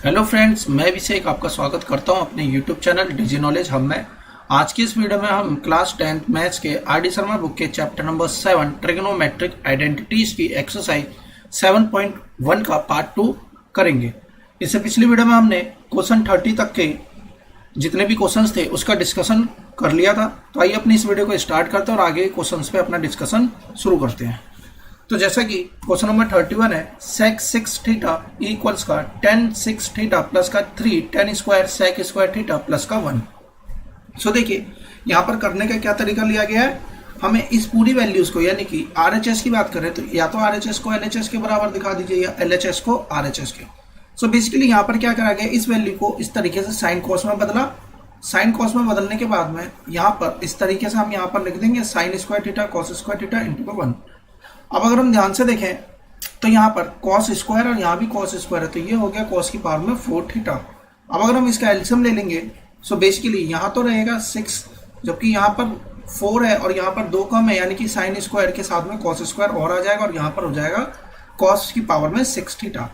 Hello friends, मैं अभिषेक आपका स्वागत करता हूं अपने यूट्यूब चैनल डिजी नॉलेज हब में। आज की इस वीडियो में हम क्लास 10th मैथ्स के आर डी शर्मा बुक के चैप्टर नंबर 7 ट्रिग्नोमेट्रिक आइडेंटिटीज की एक्सरसाइज 7.1 का पार्ट 2 करेंगे। इससे पिछली वीडियो में हमने क्वेश्चन 30 तक के जितने भी क्वेश्चंस थे उसका डिस्कशन कर लिया था। तो आइए अपनी इस वीडियो को स्टार्ट करते हैं और आगे क्वेश्चंस पे अपना डिस्कशन शुरू करते हैं। तो जैसा कि क्वेश्चन नंबर 31 है, sec 6 थीटा इक्वल्स का tan 6 थीटा प्लस का 3 tan square sec square theta plus का 1। सो देखिए यहाँ पर करने का क्या तरीका लिया गया है, हमें इस पूरी वैल्यूज को यानी कि RHS की बात करें तो या तो RHS को LHS के बराबर दिखा दीजिए या LHS को RHS के। सो बेसिकली यहाँ पर क्या करा गया, इस वैल्यू को इस तरीके से साइन कॉस में बदला। साइन कॉस में बदलने के बाद में यहाँ पर इस तरीके से हम यहाँ पर लिख देंगे sign square theta cos square theta into 1। अब अगर हम ध्यान से देखें तो यहाँ पर कॉस स्क्वायर और यहाँ भी कॉस स्क्वायर है, तो ये हो गया कॉस की पावर में 4 थीटा। अब अगर हम इसका एलसीएम ले लेंगे सो बेसिकली यहाँ तो रहेगा 6, जबकि यहाँ पर 4 है और यहाँ पर 2 कम है, यानी कि साइन स्क्वायर के साथ में कॉस स्क्वायर और आ जाएगा और यहाँ पर हो जाएगा कॉस की पावर में 6 थीटा।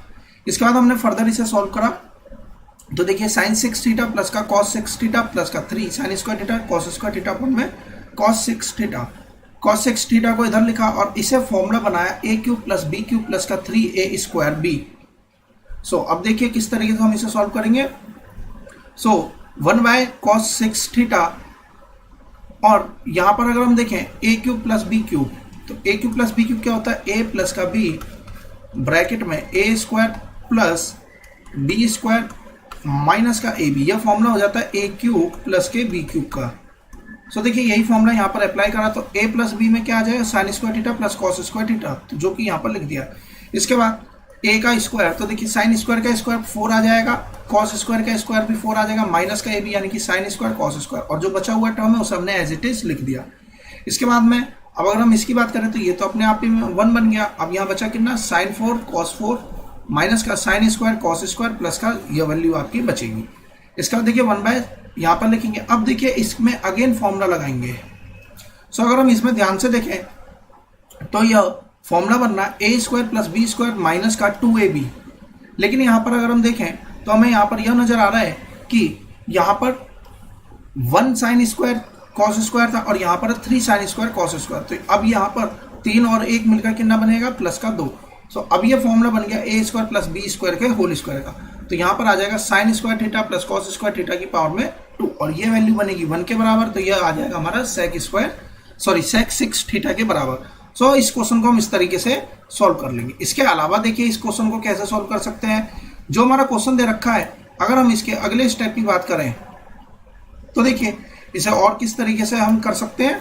इसके बाद हमने फर्दर इसे सॉल्व करा तो देखिए साइन 6 थीटा प्लस का कॉस 6 थीटा प्लस का 3 sine square theta cos square theta upon में कॉस 6 थीटा। cos 6 थीटा को इधर लिखा और इसे फॉर्मूला बनाया a cube plus B cube plus का 3a स्क्वायर बी। सो अब देखिए किस तरीके से हम इसे सॉल्व करेंगे। सो 1 बाय cos 6 थीटा और यहाँ पर अगर हम देखें a cube plus B cube, तो a cube plus B cube क्या होता है, a प्लस का b ब्रैकेट में a square plus b square minus का ab, यह फॉर्मूला हो जाता है a क्यूब प्लस के b क्यूब का। सो देखिए यही फॉर्मूला यहाँ पर अप्लाई करा तो a प्लस बी में क्या आ जाएगा sine square theta plus cos square theta, तो जो कि यहाँ पर लिख दिया। इसके बाद a का स्क्वायर, तो देखिए साइन स्क्वायर का स्क्वायर 4 आ जाएगा, कॉस स्क्वायर का स्क्वायर भी 4 आ जाएगा, माइनस का a भी यानी कि साइन स्क्वायर कॉस स्क्वायर, और जो बचा हुआ टर्म है उसे हमने एज इट इज लिख दिया। इसके बाद में अब अगर हम इसकी बात करें तो ये तो अपने आप ही 1 बन गया। अब यहाँ बचा कितना, साइन 4 कॉस 4 माइनस का sine square cos square plus का यह वैल्यू आपकी बचेगी। इसका बाद देखिए 1 बाय यहाँ पर लिखेंगे। अब देखिए इसमें अगेन फॉर्मूला लगाएंगे। सो अगर हम इसमें ध्यान से देखें तो यह फॉर्मूला बनना a square plus B square minus का 2ab। लेकिन यहाँ पर अगर हम देखें तो हमें यहाँ पर यह नजर आ रहा है कि यहाँ पर 1 साइन स्क्वायर कॉस स्क्वायर था और यहाँ पर 3 साइन स्क्वायर कॉस स्क्वायर, तो अब यहाँ पर 3 और 1 मिलकर कितना बनेगा, प्लस का 2। सो अब यह फॉर्मूला बन गया a square plus B square के होल स्क्वायर का, तो यहाँ पर आ जाएगा sine square theta plus cos square theta की पावर में 2 और ये वैल्यू बनेगी 1 के बराबर, तो यह आ जाएगा हमारा sec 6 थीटा के बराबर। सो इस क्वेश्चन को हम इस तरीके से सॉल्व कर लेंगे। इसके अलावा देखिए इस क्वेश्चन को कैसे सॉल्व कर सकते हैं, जो हमारा क्वेश्चन दे रखा है अगर हम इसके अगले स्टेप की बात करें तो देखिए इसे और किस तरीके से हम कर सकते हैं।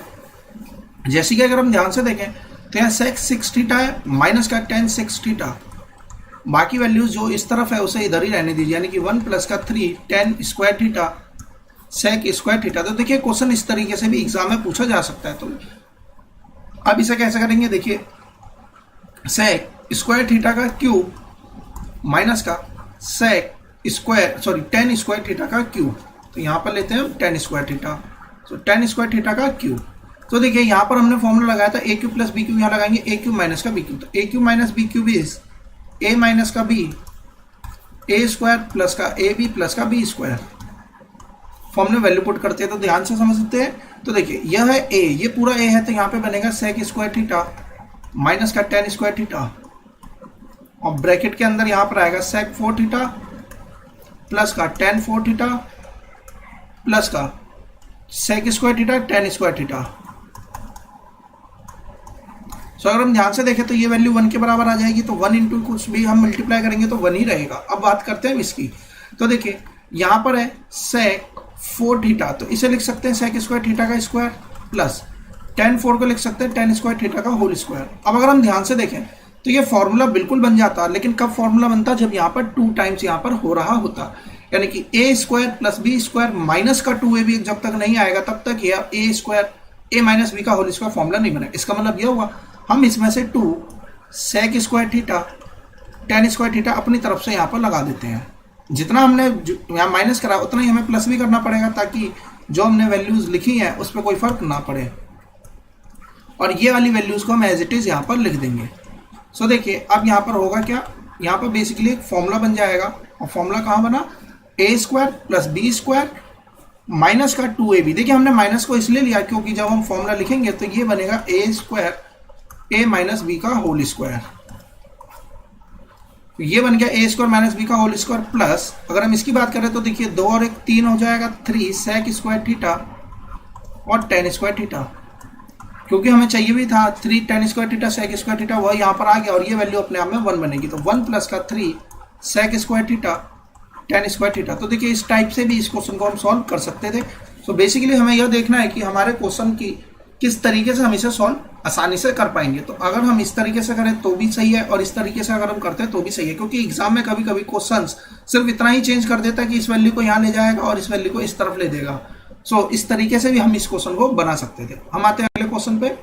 जैसे कि अगर हम ध्यान से देखें तो यहाँ sec 6 थीटा है माइनस का tan 6 थीटा, बाकी वैल्यूज जो इस तरफ है उसे इधर ही रहने दीजिए, यानी कि 1 प्लस का 3 tan square theta sec square theta. तो देखिए क्वेश्चन इस तरीके से भी एग्जाम में पूछा जा सकता है। तो अब इसे कैसे करेंगे, देखिए sec स्क्वायर थीटा का क्यूब माइनस का tan स्क्वायर थीटा का क्यूब, तो यहाँ पर लेते हैं हम tan स्क्वायर थीटा, तो tan स्क्वायर थीटा का क्यूब। तो देखिए यहाँ पर हमने फॉर्मूला लगाया था a cube plus B cube, यहाँ लगाएंगे a क्यूब माइनस का बी क्यूब, तो a cube minus B cube is a minus का b a स्क्वायर प्लस का ए बी प्लस का बी स्क्वायर। फॉर्मूले वैल्यू पुट करते हैं तो ध्यान से समझ सकते हैं। तो देखिए यह है a, ये पूरा a है, तो यहाँ पे बनेगा sec स्क्वायर थीटा माइनस का tan स्क्वायर थीटा और ब्रैकेट के अंदर यहाँ पर आएगा sec 4 थीटा प्लस का tan 4 थीटा प्लस का sec square theta tan square theta. So अगर हम ध्यान से देखें तो ये वैल्यू 1 के बराबर आ जाएगी, तो 1 इंटू कुछ भी हम मल्टीप्लाई करेंगे तो 1 ही रहेगा। अब बात करते हैं इसकी, तो देखिए यहाँ पर है sec 4 थीटा, तो इसे लिख सकते हैं sec स्क्वायर थीटा का स्क्वायर प्लस tan 4 को लिख सकते हैं tan स्क्वायर थीटा का होल स्क्वायर। अब अगर हम ध्यान से देखें तो ये फॉर्मूला बिल्कुल बन जाता, लेकिन कब फॉर्मूला बनता, जब यहाँ पर 2 टाइम्स यहाँ पर हो रहा होता, यानी कि a square plus B square minus का 2ab जब तक नहीं आएगा तब तक यह a square a minus B का होल स्क्वायर फॉर्मूला नहीं बनेगा। इसका मतलब यह हुआ हम इसमें से 2 sec square theta tan square theta अपनी तरफ से यहाँ पर लगा देते हैं। जितना हमने यहाँ माइनस करा उतना ही हमें प्लस भी करना पड़ेगा, ताकि जो हमने वैल्यूज लिखी हैं उस पर कोई फर्क ना पड़े, और ये वाली वैल्यूज को हम एज इट इज यहाँ पर लिख देंगे। सो देखिए अब यहाँ पर होगा क्या, यहाँ पर बेसिकली एक फॉर्मूला बन जाएगा, और फॉर्मूला कहाँ बना, A square plus B square minus का 2ab। देखिए हमने माइनस को इसलिए लिया क्योंकि जब हम फॉर्मूला लिखेंगे तो ये बनेगा ए स्क्वायर ए माइनस बी का होल स्क्वायर। तो ये बन गया ए स्क्वायर माइनस बी का होल स्क्वायर प्लस, अगर हम इसकी बात करें तो देखिए 2 और 1 3 हो जाएगा, 3 सेक स्क्वायर थीटा और टेन स्क्वायर थीटा, क्योंकि हमें चाहिए भी था 3 tan square theta sec square theta, वह यहाँ पर आ गया और ये वैल्यू अपने आप में 1 बनेगी। तो 1 प्लस का 3 sec square theta tan square theta. तो देखिए इस टाइप से भी इस क्वेश्चन को हम सॉल्व कर सकते थे। तो बेसिकली हमें यह देखना है कि हमारे क्वेश्चन की किस तरीके से हम इसे सॉल्व आसानी से कर पाएंगे। तो अगर हम इस तरीके से करें तो भी सही है, और इस तरीके से अगर हम करते हैं तो भी सही है, क्योंकि एग्जाम में कभी कभी क्वेश्चन सिर्फ इतना ही चेंज कर देता है कि इस वैल्यू को यहाँ ले जाएगा और इस वैल्यू को इस तरफ ले देगा। सो इस तरीके से भी हम इस क्वेश्चन को बना सकते थे। हम आते हैं अगले क्वेश्चन पे,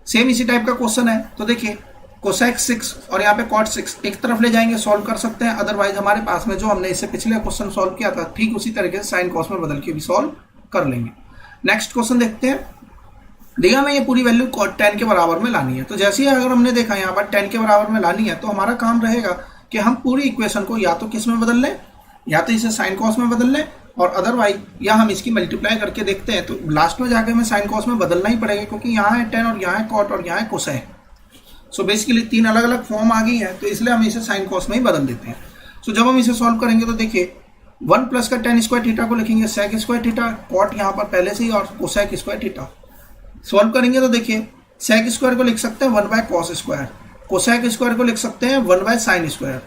सेम इसी टाइप का क्वेश्चन है। तो देखिए कोसेक 6 और यहाँ पे कॉट 6 एक तरफ ले जाएंगे, सॉल्व कर सकते हैं। अदरवाइज हमारे पास में जो हमने इससे पिछले क्वेश्चन सॉल्व किया था ठीक उसी तरीके से साइन कॉस में बदल के भी सॉल्व कर लेंगे। नेक्स्ट क्वेश्चन देखते हैं। देखिए हमें ये पूरी वैल्यू कॉट 10 के बराबर में लानी है। तो जैसे ही अगर हमने देखा यहाँ पर 10 के बराबर में लानी है, तो हमारा काम रहेगा कि हम पूरी इक्वेशन को या तो किस में बदल लें, या तो इसे साइन कॉस में बदल लें, और अदरवाइज या हम इसकी मल्टीप्लाई करके देखते हैं। तो लास्ट में जाकर हमें साइन कॉस में बदलना ही पड़ेगा, क्योंकि यहाँ है 10 और यहाँ है कॉट और यहाँ है कोसेक। सो बेसिकली 3 अलग अलग फॉर्म आ गई है, तो इसलिए हम इसे साइन कॉस में ही बदल देते हैं। सो जब हम इसे सॉल्व करेंगे तो देखिए 1 प्लस का टेन स्क्वायर थीटा को लिखेंगे सेक स्क्वायर थीटा, कॉट यहाँ पर पहले से ही, और कोसेक स्क्वायर थीटा। सॉल्व करेंगे तो देखिए सेक स्क्वायर को लिख सकते हैं 1 by cos square, cosec square को लिख सकते हैं 1 बाय साइन स्क्वायर,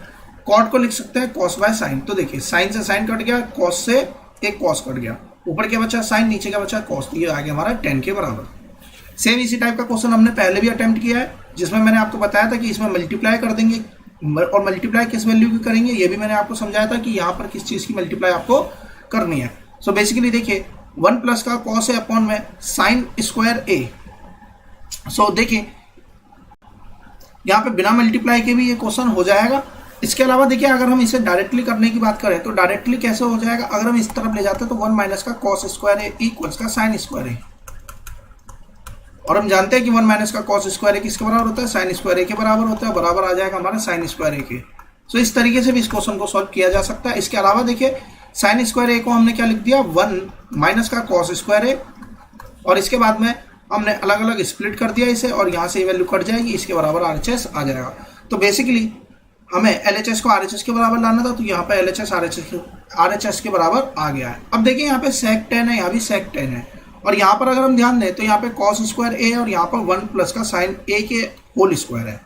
कॉट को लिख सकते हैं कॉस बाय साइन। तो देखिए साइन से साइन कट गया, कॉस से एक कॉस कट गया, ऊपर क्या बचा साइन, नीचे क्या बचा कॉस। तो ये आ गया हमारा 10 के बराबर। सेम इसी टाइप का क्वेश्चन हमने पहले भी अटेम्प्ट किया है, जिसमें मैंने आपको बताया था कि इसमें मल्टीप्लाई कर देंगे, और मल्टीप्लाई किस वैल्यू की करेंगे ये भी मैंने आपको समझाया था कि यहाँ पर किस चीज़ की मल्टीप्लाई आपको करनी है। सो बेसिकली देखिए 1 प्लस का कॉस ए अपॉन में साइन स्क्वायर ए। सो देखिए यहाँ पे बिना मल्टीप्लाई के भी ये क्वेश्चन हो जाएगा। इसके अलावा देखिए अगर हम इसे डायरेक्टली करने की बात करें तो डायरेक्टली कैसे हो जाएगा, अगर हम इस तरफ ले जाते हैं तो 1 माइनस का कॉस स्क्वायर ए इक्वल्स का साइन स्क्वायर ए, और हम जानते हैं कि 1 माइनस का कॉस स्क्वायर ए किसके बराबर होता है, साइन स्क्वायर ए के बराबर होता है, बराबर आ जाएगा हमारा साइन स्क्वायर ए के। सो इस तरीके से भी इस क्वेश्चन को सॉल्व किया जा सकता है। इसके अलावा देखिए साइन स्क्वायर ए को हमने क्या लिख दिया 1 माइनस का कॉस स्क्वायर ए, और इसके बाद में हमने अलग अलग स्प्लिट कर दिया इसे, और यहाँ से ये वैल्यू कट जाएगी, इसके बराबर RHS आ जाएगा। तो बेसिकली हमें LHS को RHS के बराबर लाना था, तो यहाँ पे LHS RHS के बराबर आ गया है। अब देखिए यहाँ पे सेक 10 है, यहाँ भी सेक 10 है, और यहाँ पर अगर हम ध्यान दें तो यहाँ पे कॉस स्क्वायर ए और यहाँ पर 1 प्लस का साइन ए के होल स्क्वायर है।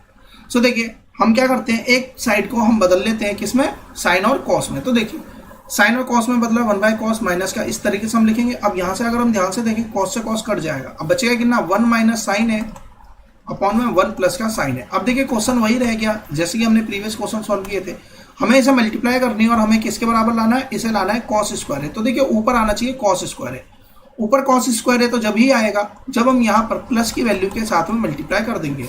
सो देखिए हम क्या करते हैं, एक साइड को हम बदल लेते हैं किसमें, साइन और कॉस में। तो देखिए साइन और कॉस में बदला 1 बाय कॉस माइनस का, इस तरीके से हम लिखेंगे। अब यहाँ से अगर हम ध्यान से देखें कॉस से कॉस कट जाएगा, अब बचेगा कितना 1 माइनस साइन है अपॉन में 1 प्लस का साइन है। अब देखिए क्वेश्चन वही रह गया जैसे कि हमने प्रीवियस क्वेश्चन सॉल्व किए थे, हमें इसे मल्टीप्लाई करनी है और हमें किसके बराबर लाना है, इसे लाना है कॉस स्क्वायर है। तो देखिए ऊपर आना चाहिए कॉस स्क्वायर है, ऊपर कॉस स्क्वायर है तो जब ही आएगा जब हम यहाँ पर प्लस की वैल्यू के साथ में मल्टीप्लाई कर देंगे,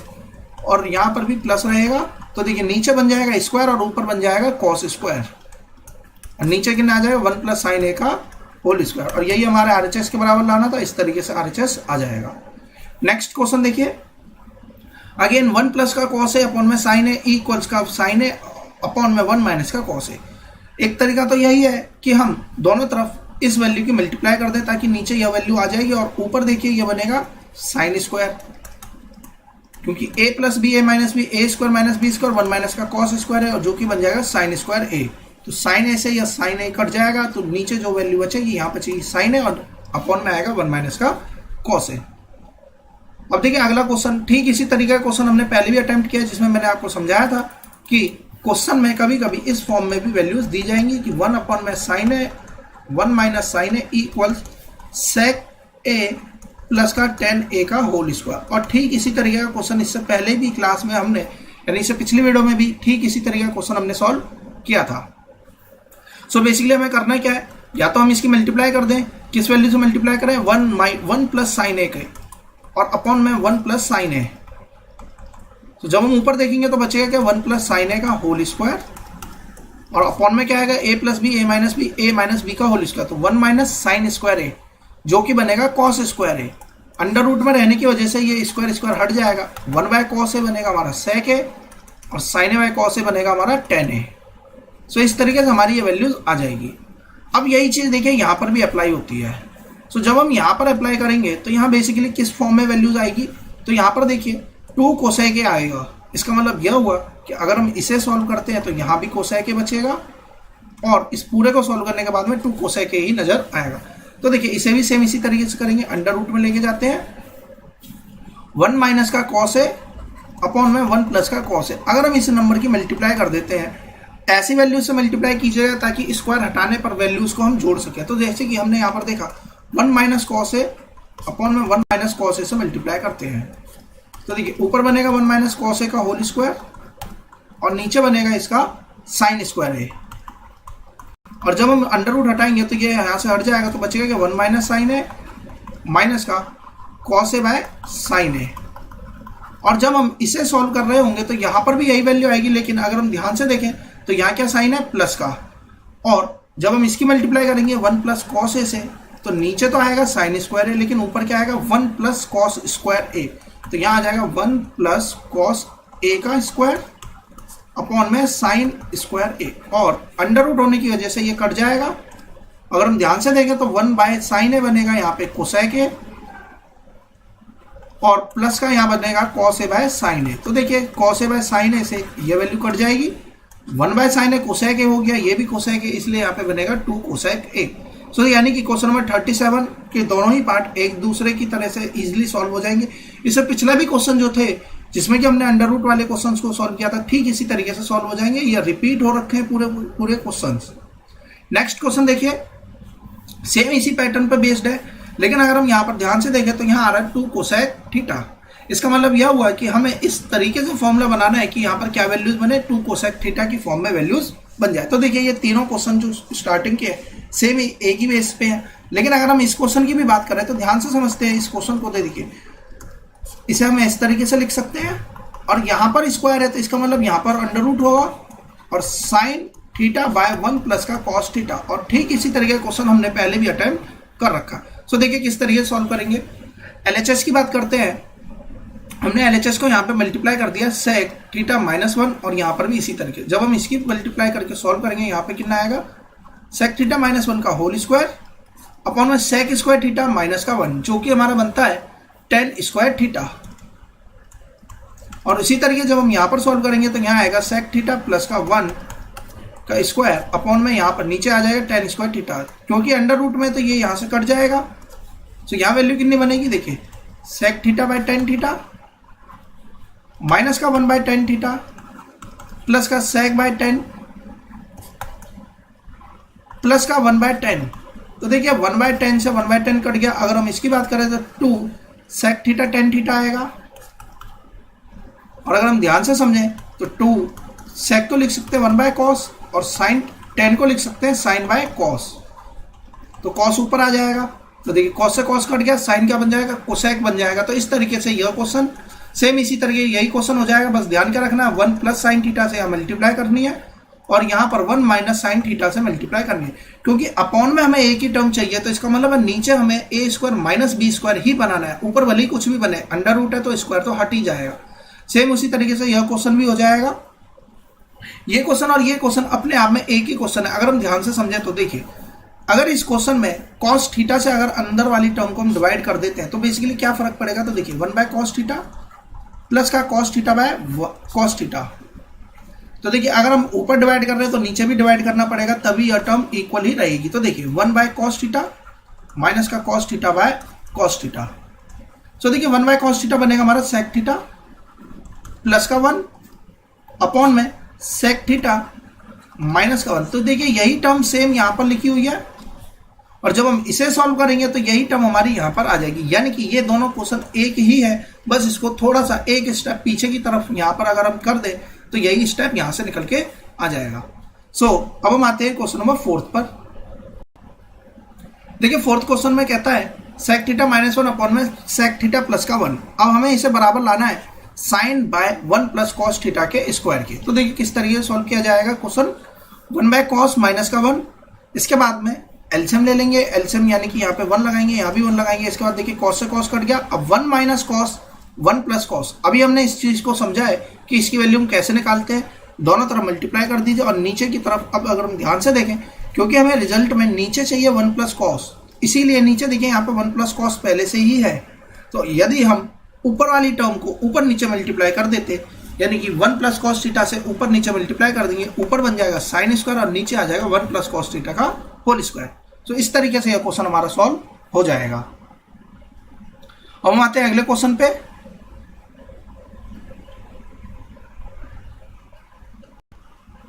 और यहाँ पर भी प्लस रहेगा। तो देखिए नीचे बन जाएगा स्क्वायर और ऊपर बन जाएगा कॉस स्क्वायर, और नीचे कितना आ जाएगा 1 प्लस साइन ए का होल स्क्वायर, और यही हमारे RHS के बराबर लाना था, इस तरीके से RHS आ जाएगा। नेक्स्ट क्वेश्चन देखिए, अगेन 1 प्लस का कॉस ए अपॉन में साइन ए इक्वल्स का साइन ए अपॉन में 1 माइनस का कॉस ए। एक तरीका तो यही है कि हम दोनों तरफ इस वैल्यू की मल्टीप्लाई कर दें ताकि नीचे यह वैल्यू आ जाएगी, और ऊपर देखिए यह बनेगा साइन स्क्वायर, क्योंकि a plus B A minus B A square minus B square 1 minus का कॉस स्क्वायर है, और जो कि बन जाएगा साइन स्क्वायर ए। तो साइन ए से या साइन ए कट जाएगा, तो नीचे जो वैल्यू बचेगी यहाँ बचेगी साइन ए, और अपॉन में आएगा 1 माइनस का कॉस ए। अब देखिए अगला क्वेश्चन, ठीक इसी तरीके का क्वेश्चन हमने पहले भी अटेम्प्ट किया, जिसमें मैंने आपको समझाया था कि क्वेश्चन में कभी कभी इस फॉर्म में भी वैल्यूज दी जाएंगी कि 1 अपॉन में साइन ए 1 माइनस साइन ए इक्वल्स सेक ए प्लस का 10a का होल स्क्वायर। और ठीक इसी तरीके का क्वेश्चन इससे पहले भी क्लास में हमने, यानी इससे पिछली वीडियो में भी ठीक इसी तरीके का क्वेश्चन हमने सॉल्व किया था। सो बेसिकली हमें करना क्या है, या तो हम इसकी मल्टीप्लाई कर दें, किस वैल्यू से मल्टीप्लाई करें 1 प्लस साइन ए के, और अपॉन में 1 प्लस साइन ए। तो जब हम ऊपर देखेंगे तो बचेगा क्या 1 प्लस साइन ए का होल स्क्वायर, और अपॉन में क्या आएगा a plus B A minus B का होल स्क्वायर, तो 1 माइनस साइन स्क्वायर ए जो कि बनेगा cos square A. Under root में रहने की वजह से ये स्क्वायर स्क्वायर हट जाएगा, 1 बाय कॉस ए बनेगा हमारा सेक ए और साइन ए बाय कॉस ए बनेगा हमारा टेन ए। सो इस तरीके से हमारी ये वैल्यूज आ जाएगी। अब यही चीज़ देखिए यहाँ पर भी अप्लाई होती है। सो जब हम यहाँ पर अप्लाई करेंगे तो यहाँ बेसिकली किस फॉर्म में वैल्यूज आएगी, तो यहाँ पर देखिए 2 कोसेक ए आएगा। इसका मतलब यह हुआ कि अगर हम इसे सॉल्व करते हैं तो यहाँ भी कोसेक ए बचेगा और इस पूरे को सॉल्व करने के बाद में 2 कोसेक ए ही नजर आएगा। तो देखिए इसे भी सेम इसी तरीके से करेंगे, अंडर रूट में लेके जाते हैं 1 माइनस का कॉस ए अपॉन में 1 प्लस का कॉस ए। अगर हम इस नंबर की मल्टीप्लाई कर देते हैं, ऐसी वैल्यूज से मल्टीप्लाई कीजिएगा ताकि स्क्वायर हटाने पर वैल्यूज को हम जोड़ सकें। तो जैसे कि हमने यहाँ पर देखा 1 माइनस कॉस ए अपॉन में 1 माइनस कॉस ए से मल्टीप्लाई करते हैं। तो देखिए ऊपर बनेगा 1 माइनस कॉस ए का होल स्क्वायर और नीचे बनेगा इसका साइन स्क्वायर ए। और जब हम अंडर रूट हटाएंगे तो ये यहाँ से हट जाएगा, तो बचेगा कि 1 माइनस साइन ए माइनस का कॉस ए बाय साइन ए। और जब हम इसे सॉल्व कर रहे होंगे तो यहाँ पर भी यही वैल्यू आएगी, लेकिन अगर हम ध्यान से देखें तो यहाँ क्या साइन है प्लस का, और जब हम इसकी मल्टीप्लाई करेंगे 1 प्लस कॉस ए से तो नीचे तो आएगा साइन स्क्वायर ए, लेकिन ऊपर क्या आएगा 1 प्लस कॉस स्क्वायर ए। तो यहाँ आ जाएगा 1 प्लस कॉस ए का स्क्वायर अपॉन में साइन स्क्वायर ए, और अंडर रूट होने की वजह से ये कट जाएगा। अगर हम ध्यान से देखें तो 1 बाय साइन ए बनेगा यहाँ पे कोसेक ए और प्लस का यहाँ बनेगा कॉस ए बाय साइन ए। तो देखिए कॉस ए बाय साइन ए से ये वैल्यू कट जाएगी, 1 बाय साइन ए कोसेक ए हो गया, ये भी कोसेक ए, इसलिए यहाँ पे बनेगा 2 कोसेक ए। सो यानी कि क्वेश्चन नंबर 37 के दोनों ही पार्ट एक दूसरे की तरह से इजीली सॉल्व हो जाएंगे। इससे पिछला भी क्वेश्चन जो थे जिसमें कि हमने अंडर रूट वाले क्वेश्चंस को सॉल्व किया था, ठीक इसी तरीके से सॉल्व हो जाएंगे। ये रिपीट हो रखे हैं पूरे क्वेश्चंस। नेक्स्ट क्वेश्चन देखिए, सेम इसी पैटर्न पर बेस्ड है, लेकिन अगर हम यहाँ पर ध्यान से देखें तो यहाँ आ रहा है 2 कोसेक थीटा। इसका मतलब यह हुआ कि हमें इस तरीके से फॉर्मूला बनाना है कि यहाँ पर क्या वैल्यूज बने, 2 कोसेक थीटा की फॉर्म में वैल्यूज बन जाए। तो देखिए ये तीनों क्वेश्चन जो स्टार्टिंग के सेम एक ही बेस पे है, लेकिन अगर हम इस क्वेश्चन की भी बात करें तो ध्यान से समझते हैं इस क्वेश्चन को। देखिए इसे हम इस तरीके से लिख सकते हैं और यहाँ पर स्क्वायर है तो इसका मतलब यहाँ पर अंडर रूट होगा और साइन थीटा बाय 1 प्लस का कॉस थीटा, और ठीक इसी तरीके का क्वेश्चन हमने पहले भी अटेम्प्ट कर रखा। सो देखिए किस तरीके से सॉल्व करेंगे। एलएचएस की बात करते हैं, हमने एलएचएस को यहाँ पे मल्टीप्लाई कर दिया सेक थीटा माइनस 1, और यहाँ पर भी इसी तरीके जब हम इसकी मल्टीप्लाई करके सॉल्व करेंगे यहाँ पे कितना आएगा सेक थीटा माइनस 1 का होल स्क्वायर अपॉन में सेक स्क्वायर थीटा माइनस का 1, जो कि हमारा बनता है टेन स्क्वायर थीटा। और इसी तरीके जब हम यहाँ पर सॉल्व करेंगे तो यहाँ आएगा सेक थीटा प्लस का 1 का स्क्वायर अपॉन में यहाँ पर नीचे आ जाएगा टेन स्क्वायर थीटा, क्योंकि अंडर रूट में तो ये यहाँ से कट जाएगा। तो यहाँ वैल्यू कितनी बनेगी, देखिए sec theta by tan theta minus का 1 बाय टेन थीटा प्लस का सेक बाय 10 प्लस का 1 बाय 10। तो देखिए 1 बाय 10 से 1 बाय 10 कट गया। अगर हम इसकी बात करें तो 2 सेक थीटा टेन थीटा आएगा, और अगर हम ध्यान से समझें तो 2 सेक को लिख सकते हैं 1 बाय कॉस और साइन 10 को लिख सकते हैं साइन बाय कॉस। तो कॉस ऊपर आ जाएगा, तो देखिए कॉस से कॉस कट गया, साइन क्या बन जाएगा कोसेक बन जाएगा। तो इस तरीके से यह क्वेश्चन सेम इसी तरीके यही क्वेश्चन हो जाएगा। बस ध्यान क्या रखना है 1 प्लस साइन थीटा से यहाँ मल्टीप्लाई करनी है और यहाँ पर 1 माइनस साइन थीटा से मल्टीप्लाई करनी है, क्योंकि अपॉन में हमें एक ही टर्म चाहिए। तो इसका मतलब है नीचे हमें ए स्क्वायर माइनस बी स्क्वायर ही बनाना है, ऊपर भले ही कुछ भी बने, अंडर रूट है तो स्क्वायर तो हट ही जाएगा। सेम उसी तरीके से यह क्वेश्चन भी हो जाएगा। ये क्वेश्चन और ये क्वेश्चन अपने आप में एक ही क्वेश्चन है। अगर हम ध्यान से समझें तो देखिए अगर इस क्वेश्चन में कॉस थीटा से अगर अंदर वाली टर्म को हम डिवाइड कर देते हैं तो बेसिकली क्या फर्क पड़ेगा, तो देखिए 1 बाय कॉस थीटा प्लस का cos theta by cos theta. तो देखिए अगर हम ऊपर डिवाइड कर रहे हैं तो नीचे भी डिवाइड करना पड़ेगा, तभी यह टर्म इक्वल ही रहेगी। तो देखिए 1 बाय कॉस थीटा माइनस का cos theta by cos theta. तो देखिए 1 बाय कॉस थीटा बनेगा हमारा सेक थीटा प्लस का 1 अपॉन में सेक थीटा माइनस का 1। तो देखिए यही टर्म सेम यहाँ पर लिखी हुई है, और जब हम इसे सॉल्व करेंगे तो यही टर्म हमारी यहाँ पर आ जाएगी। यानी कि ये दोनों क्वेश्चन एक ही है, बस इसको थोड़ा सा एक स्टेप पीछे की तरफ यहाँ पर अगर हम कर दें तो यही स्टेप यहाँ से निकल के आ जाएगा। अब हम आते हैं क्वेश्चन नंबर 4 पर। देखिए 4th क्वेश्चन में कहता है सेक थीटा माइनस 1 अपॉन में सेक थीटा प्लस का 1। अब हमें इसे बराबर लाना है sine by 1 plus cos theta के स्क्वायर के। तो देखिए किस तरीके से सॉल्व किया जाएगा क्वेश्चन। 1 बाय कॉस माइनस का 1, इसके बाद में एलसीएम ले लेंगे, एलसीएम यानी कि यहाँ पे 1 लगाएंगे, यहाँ भी 1 लगाएंगे। इसके बाद देखिए कॉस से कॉस कट गया, अब 1 minus cos one plus cos. अभी हमने इस चीज को समझा है कि इसकी वैल्यू हम कैसे निकालते हैं, दोनों तरफ मल्टीप्लाई कर दीजिए और नीचे की तरफ अब अगर हम ध्यान से देखें, क्योंकि हमें रिजल्ट में नीचे चाहिए वन प्लस कॉस, इसीलिए नीचे देखिए यहाँ पे वन प्लस कॉस पहले से ही है। तो यदि हम ऊपर वाली टर्म को ऊपर नीचे मल्टीप्लाई कर देते, यानी कि वन प्लस कॉस थीटा से ऊपर नीचे मल्टीप्लाई कर देंगे, ऊपर बन जाएगा साइन स्क्वायर और नीचे आ जाएगा वन प्लस कॉस थीटा का होल स्क्वायर। तो इस तरीके से यह क्वेश्चन हमारा सॉल्व हो जाएगा। अब हम आते हैं अगले क्वेश्चन पे।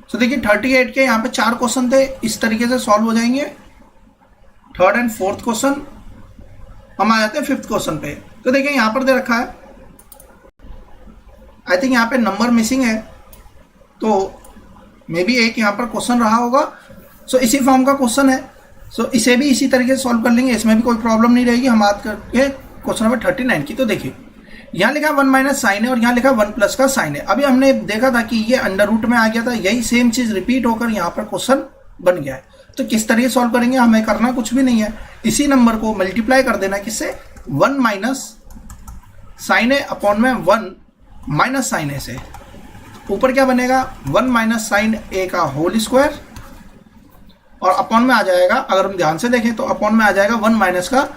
तो देखिए 38 के यहाँ पे 4 क्वेश्चन थे, इस तरीके से सॉल्व हो जाएंगे। थर्ड एंड फोर्थ क्वेश्चन, हम आ जाते हैं फिफ्थ क्वेश्चन पे। तो देखिए यहाँ पर दे रखा है, आई थिंक यहाँ पे नंबर मिसिंग है, तो मे बी एक यहाँ पर क्वेश्चन रहा होगा। सो इसी फॉर्म का क्वेश्चन है, सो इसे भी इसी तरीके से सॉल्व कर लेंगे, इसमें भी कोई प्रॉब्लम नहीं रहेगी। हम बात करके क्वेश्चन नंबर 39 की। तो देखिए यहाँ लिखा वन माइनस साइन है और यहाँ लिखा वन प्लस का साइन है। अभी हमने देखा था कि ये अंडर रूट में आ गया था, यही सेम चीज रिपीट होकर यहाँ पर क्वेश्चन बन गया है। तो किस तरीके सॉल्व करेंगे, हमें करना कुछ भी नहीं है, इसी नंबर को मल्टीप्लाई कर देना किससे, वन माइनस साइन ए अपॉन में वन माइनस साइन ए से। ऊपर क्या बनेगा, वन माइनस साइन ए का होल स्क्वायर और अपॉन में आ जाएगा, अगर हम ध्यान से देखें तो अपॉन में आ जाएगा वन माइनस का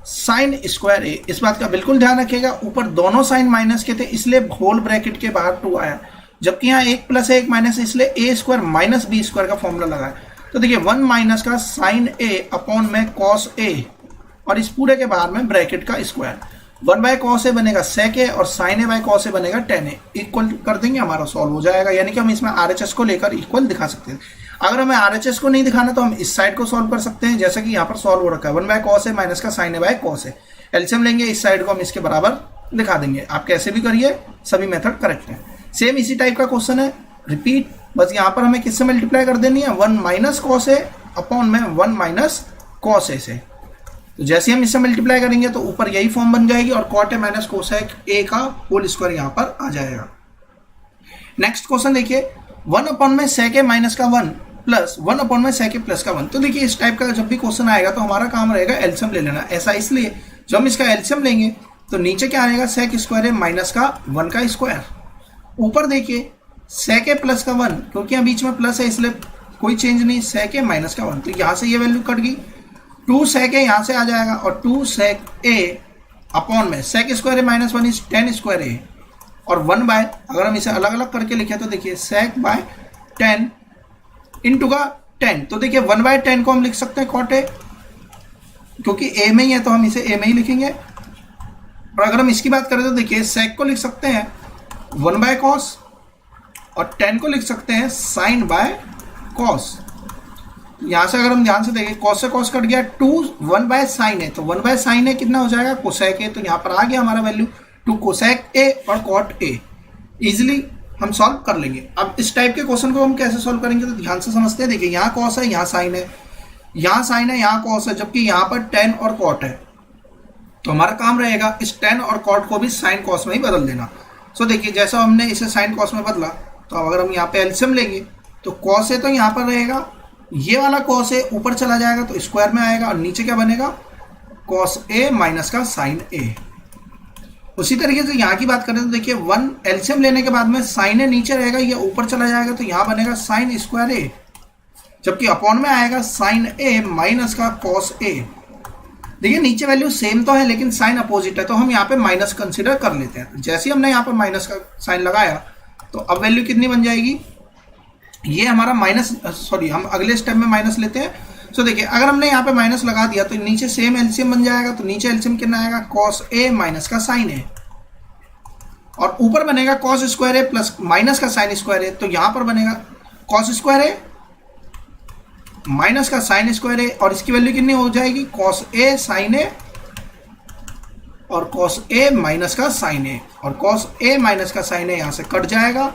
साइन स्क्वायर ए। इस बात का बिल्कुल ध्यान रखिएगा, ऊपर दोनों साइन माइनस के थे इसलिए होल ब्रैकेट के बाहर 2 आया, जबकि यहाँ एक प्लस है एक माइनस, इसलिए ए स्क्वायर माइनस बी स्क्वायर का फॉर्मूला लगा है। तो देखिए वन माइनस का साइन ए अपॉन में कॉस ए और इस पूरे के बाहर में ब्रैकेट का स्क्वायर, वन बाय कॉस ए बनेगा सेक ए और साइन ए बाय कॉस ए बनेगा टेन ए। इक्वल कर देंगे, हमारा सॉल्व हो जाएगा। यानी कि हम इसमें आरएचएस को लेकर इक्वल दिखा सकते हैं। अगर हमें आरएचएस को नहीं दिखाना तो हम इस साइड को सॉल्व कर सकते हैं, जैसा कि यहाँ पर सॉल्व हो रखा है, one by cos A minus का sine A by cos A. LCM लेंगे, इस साइड को हम इसके बराबर दिखा देंगे। आप कैसे भी करिए, सभी मेथड करेक्ट है। सेम इसी टाइप का क्वेश्चन है, रिपीट, बस यहाँ पर हमें किससे मल्टीप्लाई कर देनी है, one minus cos A upon में वन माइनस कॉस ए से। तो जैसे हम इससे मल्टीप्लाई करेंगे तो ऊपर यही फॉर्म बन जाएगी और cot A minus cosec A का होल स्क्वायर यहाँ पर आ जाएगा। नेक्स्ट क्वेश्चन देखिए, वन अपॉन में सेक ए माइनस का वन प्लस वन अपॉन में सेक ए प्लस का वन। तो देखिए इस टाइप का जब भी क्वेश्चन आएगा तो हमारा काम रहेगा एलसीएम ले लेना। ऐसा इसलिए जब हम इसका एलसीएम लेंगे तो नीचे क्या आएगा, सेक स्क्वायर ए माइनस का वन का स्क्वायर, ऊपर देखिए सेक ए प्लस का वन, क्योंकि यहाँ बीच में प्लस है इसलिए कोई चेंज नहीं, सेक ए माइनस का वन। तो यहाँ से ये वैल्यू कट गई, टू सेक ए यहाँ से आ जाएगा और टू सेक ए अपॉन में sec square A minus one is tan square A और वन बाय, अगर हम इसे अलग अलग करके लिखे तो देखिए सेक बाय टेन इंटू का टेन। तो देखिए वन बाय टेन को हम लिख सकते हैं कॉट ए, क्योंकि ए में ही है तो हम इसे ए में ही लिखेंगे। और अगर हम इसकी बात करें तो देखिए सेक को लिख सकते हैं वन बाय कॉस और टेन को लिख सकते हैं साइन बाय कॉस। यहां से अगर हम ध्यान से देखें, कॉस से कॉस कट गया, टू वन बाय साइन है, तो वन बाय साइन है कितना हो जाएगा, कोसेक ए। तो यहाँ पर आ गया हमारा वैल्यू टू कोसेक ए और कॉट ए। इजिली हम सॉल्व कर लेंगे। अब इस टाइप के क्वेश्चन को हम कैसे सॉल्व करेंगे तो ध्यान से समझते हैं। देखिए यहाँ कॉस है, यहाँ साइन है, यहाँ साइन है, यहाँ कॉस है, जबकि यहाँ पर टेन और कॉट है। तो हमारा काम रहेगा इस टेन और कॉट को भी साइन कॉस में ही बदल देना। सो देखिए जैसा हमने इसे साइन कॉस में बदला, तो अगर हम यहाँ पे एलसीएम लेंगे तो कॉस ए तो यहाँ पर रहेगा, ये वाला कॉस ए ऊपर चला जाएगा तो स्क्वायर में आएगा और नीचे क्या बनेगा, कॉस ए माइनस का साइन ए। उसी तरीके से यहाँ की बात करें तो देखिए वन एलसीएम लेने के बाद में साइन ए नीचे रहेगा, ये ऊपर चला जाएगा तो यहाँ बनेगा साइन स्क्वायर ए, जबकि अपॉन में आएगा साइन ए माइनस का कॉस ए। देखिए नीचे वैल्यू सेम तो है लेकिन साइन अपोजिट है, तो हम यहाँ पे माइनस कंसिडर कर लेते हैं। जैसे ही हमने यहाँ पर माइनस का साइन लगाया तो अब वैल्यू कितनी बन जाएगी, ये हमारा माइनस, सॉरी हम अगले स्टेप में माइनस लेते हैं। सो देखिए अगर हमने यहाँ पे माइनस लगा दिया तो नीचे सेम एलसीएम बन जाएगा, तो नीचे एलसीएम कितना आएगा, कॉस ए माइनस का साइन ए और ऊपर बनेगा cos square A plus minus का साइन स्क्वायर ए। तो यहाँ पर बनेगा कॉस स्क्वायर ए माइनस का साइन स्क्वायर ए और इसकी वैल्यू कितनी हो जाएगी, कॉस ए साइन ए और कॉस ए माइनस का साइन ए, और कॉस ए माइनस का साइन ए यहाँ से कट जाएगा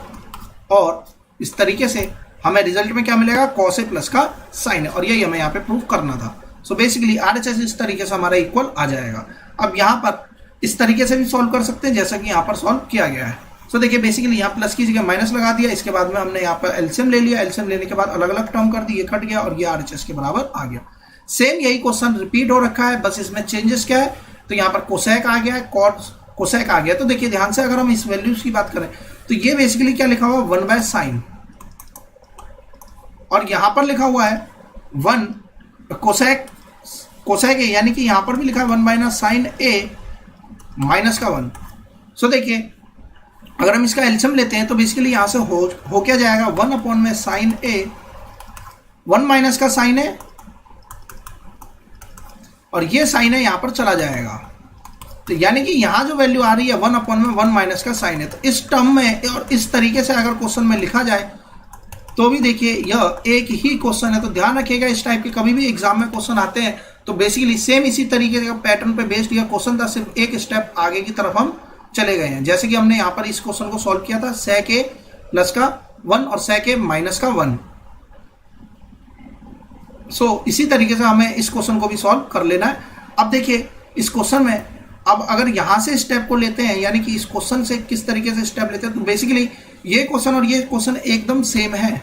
और इस तरीके से हमें रिजल्ट में क्या मिलेगा, कॉस ए प्लस का साइन है। और यही हमें यहाँ पे प्रूव करना था। सो बेसिकली आरएचएस इस तरीके से हमारा इक्वल आ जाएगा। अब यहाँ पर इस तरीके से भी सॉल्व कर सकते हैं जैसा कि यहाँ पर सॉल्व किया गया है। सो देखिए बेसिकली यहाँ प्लस की जगह माइनस लगा दिया, इसके बाद में हमने यहाँ पर एलसीएम ले लिया, एलसीएम लेने के बाद अलग अलग टर्म कर दी, ये कट गया और ये आरएचएस के बराबर आ गया। सेम यही क्वेश्चन रिपीट हो रखा है, बस इसमें चेंजेस क्या है, तो यहाँ पर कोसेक आ गया है, कोसेक आ गया। तो देखिए ध्यान से अगर हम इस वैल्यूज की बात करें तो ये बेसिकली क्या लिखा हुआ है 1 बाय साइन, और यहां पर लिखा हुआ है 1 कोसेक कोसेक ए, यानी कि यहां पर भी लिखा है 1 माइनस साइन ए माइनस का 1। सो देखिए अगर हम इसका एलसीएम लेते हैं तो बेसिकली यहां से हो क्या जाएगा 1 अपॉन में साइन ए, 1 माइनस का साइन ए, और ये साइन है यहां पर चला जाएगा। तो यानी कि यहां जो वैल्यू आ रही है 1 अपॉन में 1 माइनस का साइन है। तो इस टर्म में और इस तरीके से अगर क्वेश्चन में लिखा जाए तो भी देखिए यह एक ही क्वेश्चन है। तो ध्यान रखिएगा इस टाइप के कभी भी एग्जाम में क्वेश्चन आते हैं तो बेसिकली सेम इसी तरीके का पैटर्न पे बेस्ड यह क्वेश्चन था, सिर्फ एक स्टेप आगे की तरफ हम चले गए हैं। जैसे कि हमने यहाँ पर इस क्वेश्चन को सॉल्व किया था sec a प्लस का 1 और sec a माइनस का 1। सो इसी तरीके से हमें इस क्वेश्चन को भी सॉल्व कर लेना है। अब देखिए इस क्वेश्चन में अब अगर यहां से स्टेप को लेते हैं, यानी कि इस क्वेश्चन से किस तरीके से स्टेप लेते हैं, तो बेसिकली ये क्वेश्चन और ये क्वेश्चन एकदम सेम है।